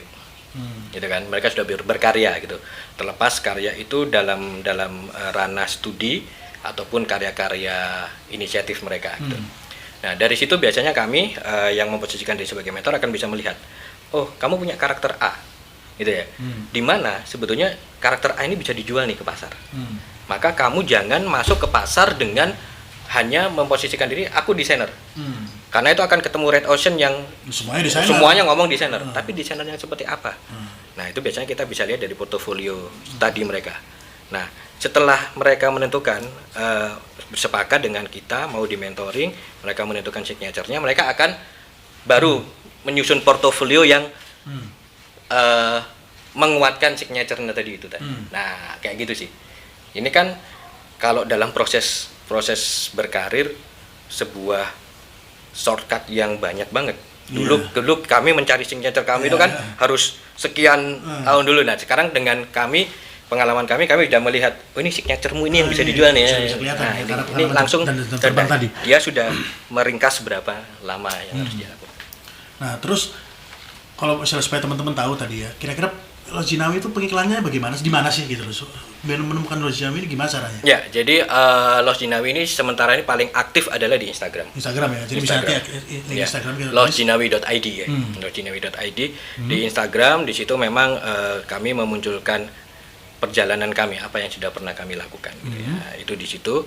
gitu kan, mereka sudah berkarya gitu. Terlepas karya itu dalam ranah studi ataupun karya-karya inisiatif mereka. Gitu. Nah dari situ biasanya kami yang memposisikan diri sebagai mentor akan bisa melihat, oh kamu punya karakter A. Gitu ya, dimana sebetulnya karakter A ini bisa dijual nih ke pasar. Maka kamu jangan masuk ke pasar dengan hanya memposisikan diri aku desainer, karena itu akan ketemu red ocean yang semuanya ngomong desainer, tapi desainer yang seperti apa? Nah itu biasanya kita bisa lihat dari portofolio tadi mereka. Nah setelah mereka menentukan bersepakat dengan kita mau di mentoring, mereka menentukan signature-nya, mereka akan baru menyusun portofolio yang menguatkan signature-nya tadi itu tadi. Nah, kayak gitu sih. Ini kan kalau dalam proses berkarir sebuah shortcut yang banyak banget. Dulu kami mencari signature kami itu kan harus sekian tahun dulu. Nah, sekarang dengan pengalaman kami sudah melihat, oh ini signature-mu ini yang bisa dijual nih. Nah, ini langsung tadi. Dia sudah meringkas berapa lama yang harus dilakukan. Nah, terus kalau misalnya supaya teman-teman tahu tadi ya, kira-kira Lojinawi itu pengiklannya bagaimana? Di mana sih gitu loh? Biar menemukan Lojinawi ini gimana caranya? Ya, jadi Lojinawi ini sementara ini paling aktif adalah di Instagram. Instagram ya. Jadi misalnya Instagram gitu. Lojinawi.id ya. Lojinawi.id di Instagram, di situ memang kami memunculkan perjalanan kami, apa yang sudah pernah kami lakukan. Gitu ya. Itu di situ.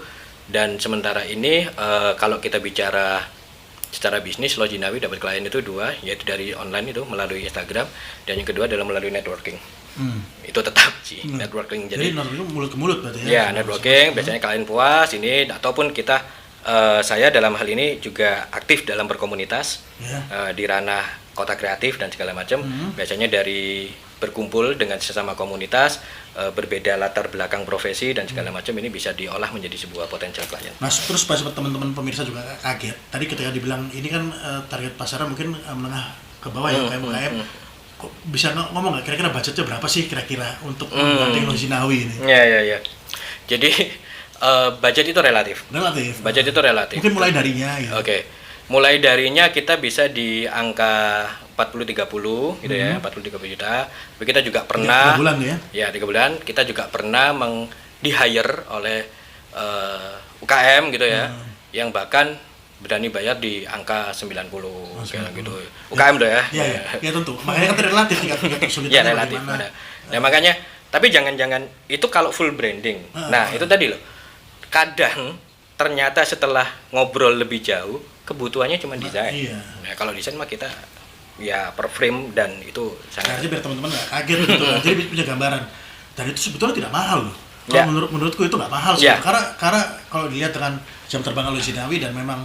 Dan sementara ini kalau kita bicara secara bisnis, Lojinawi dapat klien itu 2, yaitu dari online itu melalui Instagram, dan yang kedua adalah melalui networking. Itu tetap sih networking. Jadi mulut ke mulut berarti ya? Ya, networking, biasanya klien puas ini, ataupun kita saya dalam hal ini juga aktif dalam berkomunitas di ranah kota kreatif dan segala macam. Biasanya dari berkumpul dengan sesama komunitas, berbeda latar belakang profesi dan segala macam, ini bisa diolah menjadi sebuah potensial klien. Mas, terus pas teman-teman pemirsa juga kaget. Tadi ketika dibilang ini kan target pasarnya mungkin menengah ke bawah ya, UMKM. kok bisa ngomong nggak kira-kira budgetnya berapa sih kira-kira untuk menggandeng Lojinawi ini? Ya. Jadi budget itu relatif. Budget itu relatif. Mungkin mulai darinya gitu. Oke. Mulai darinya kita bisa di angka 40-30 gitu ya, 40-30 juta. Tapi kita juga pernah 3 bulan ya? Ya, 3 bulan. Kita juga pernah di-hire oleh UKM gitu ya. Yang bahkan berani bayar di angka 90 kayak gitu. UKM loh ya. Iya, tentu. Makanya kan relatif tingkat kesulitannya. Ya, relatif. Nah, makanya tapi jangan-jangan itu kalau full branding. Nah, itu tadi loh. Kadang ternyata setelah ngobrol lebih jauh, kebutuhannya cuma desain. Iya. Nah, kalau desain mah kita ya per frame dan itu sangat. Artinya biar teman-teman nggak kaget gitu. Jadi punya gambaran. Dan itu sebetulnya tidak mahal loh. Kalau menurutku itu nggak mahal sih. Karena kalau dilihat dengan jam terbang Lojinawi dan memang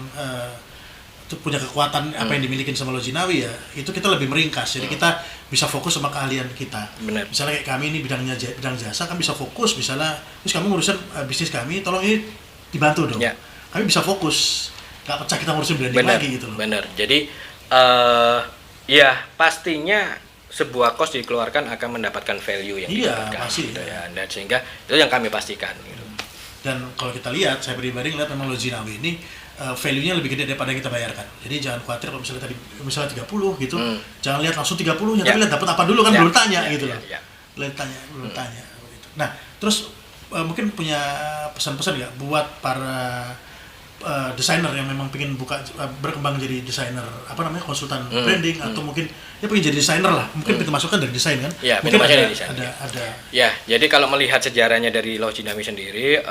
itu punya kekuatan apa yang dimiliki sama Lojinawi ya, itu kita lebih meringkas. Jadi kita bisa fokus sama keahlian kita. Bener. Misalnya kayak kami ini bidang jasa kan bisa fokus, misalnya terus kamu ngurusin bisnis kami, tolong ini dibantu dong. Kami bisa fokus, nggak pecah kita ngurusin branding lagi gitu loh. Bener. Jadi ya pastinya sebuah cost dikeluarkan akan mendapatkan value yang didapatkan pasti, gitu ya. Dan sehingga itu yang kami pastikan gitu. Dan kalau kita lihat, saya pribadi ngeliat memang Lojinawi ini value-nya lebih gede daripada yang kita bayarkan. Jadi jangan khawatir kalau misalnya 30 gitu, jangan lihat langsung 30-nya, tapi lihat dapat apa dulu kan, belum tanya gitu loh. Belum tanya gitu. Nah, terus mungkin punya pesan-pesan nggak buat para desainer yang memang pengen berkembang jadi desainer konsultan branding atau mungkin dia pengen jadi desainer lah, mungkin pintu masukkan dari desain kan? Ya, mungkin ada. Ya, jadi kalau melihat sejarahnya dari Lojinawi sendiri,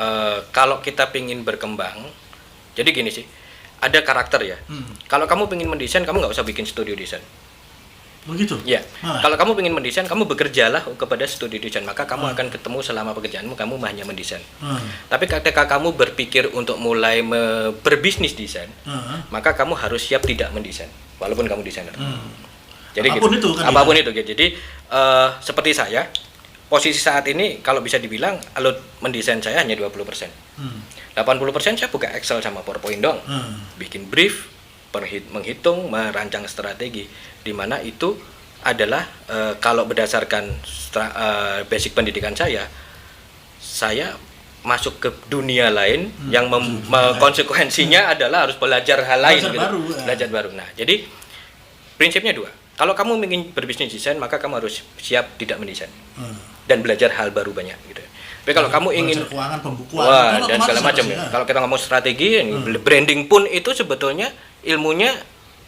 kalau kita pengen berkembang, jadi gini sih, ada karakter ya. Kalau kamu pengen mendesain, kamu nggak usah bikin studio desain. Begitu? Ya. Kalau kamu ingin mendesain, kamu bekerjalah kepada studi desain, maka kamu akan ketemu selama pekerjaanmu, kamu hanya mendesain. Tapi ketika kamu berpikir untuk mulai berbisnis desain, maka kamu harus siap tidak mendesain, walaupun kamu desainer. Jadi apapun gitu. Itu kan apapun itu. Jadi seperti saya, posisi saat ini kalau bisa dibilang, kalau mendesain saya hanya 20%. 80% saya buka Excel sama PowerPoint dong. Bikin brief, menghitung, merancang strategi, di mana itu adalah kalau berdasarkan basic pendidikan saya masuk ke dunia lain yang konsekuensinya adalah harus belajar hal lain, belajar baru. Nah, jadi prinsipnya dua. Kalau kamu ingin berbisnis desain, maka kamu harus siap tidak mendesain dan belajar hal baru banyak gitu. Tapi kalau kamu ingin keuangan, pembukuan, dan segala macam ya. Kalau kita ngomong strategi, branding pun itu sebetulnya ilmunya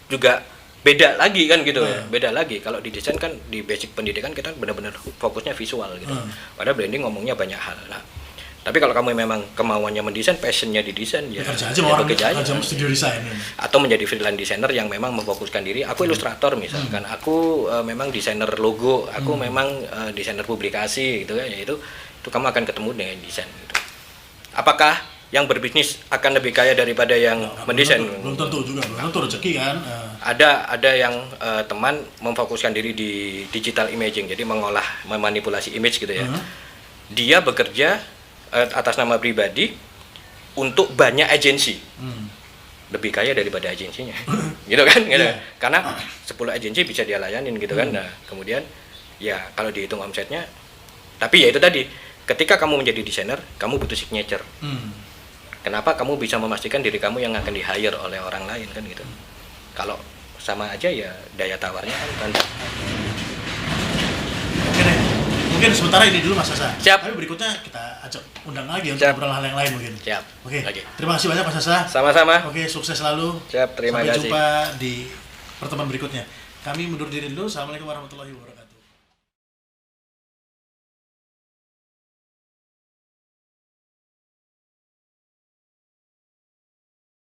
juga beda lagi kan gitu ya. Beda lagi. Kalau di desain kan di basic pendidikan kita benar-benar fokusnya visual gitu. Padahal branding ngomongnya banyak hal. Nah, tapi kalau kamu memang kemauannya mendesain, passionnya di desain ya bekerja aja studio desain. Atau menjadi freelance designer yang memang memfokuskan diri. Aku ilustrator misalkan, aku memang desainer logo, aku memang desainer publikasi gitu kan. Ya itu kamu akan ketemu dengan desain gitu. Apakah yang berbisnis akan lebih kaya daripada yang mendesain? Belum tentu juga, belum tentu rezeki kan. Ada yang teman memfokuskan diri di digital imaging, jadi memanipulasi image gitu ya. Dia bekerja atas nama pribadi untuk banyak agensi. Lebih kaya daripada agensinya. Gitu kan? Gitu. Karena 10 agensi bisa dia layanin gitu kan. Nah, kemudian ya kalau dihitung omsetnya, tapi ya itu tadi, ketika kamu menjadi desainer, kamu butuh signature. Kenapa kamu bisa memastikan diri kamu yang akan di-hire oleh orang lain kan gitu. Kalau sama aja ya daya tawarnya kan. Oke deh. Mungkin sementara ini dulu Mas Sasa. Siap. Tapi berikutnya kita ajak undang lagi untuk ngobrol hal yang lain mungkin. Siap. Oke. Terima kasih banyak Mas Sasa. Sama-sama. Oke, sukses selalu. Siap, terima kasih. Sampai jumpa di pertemuan berikutnya. Kami mundur diri dulu. Assalamualaikum warahmatullahi wabarakatuh.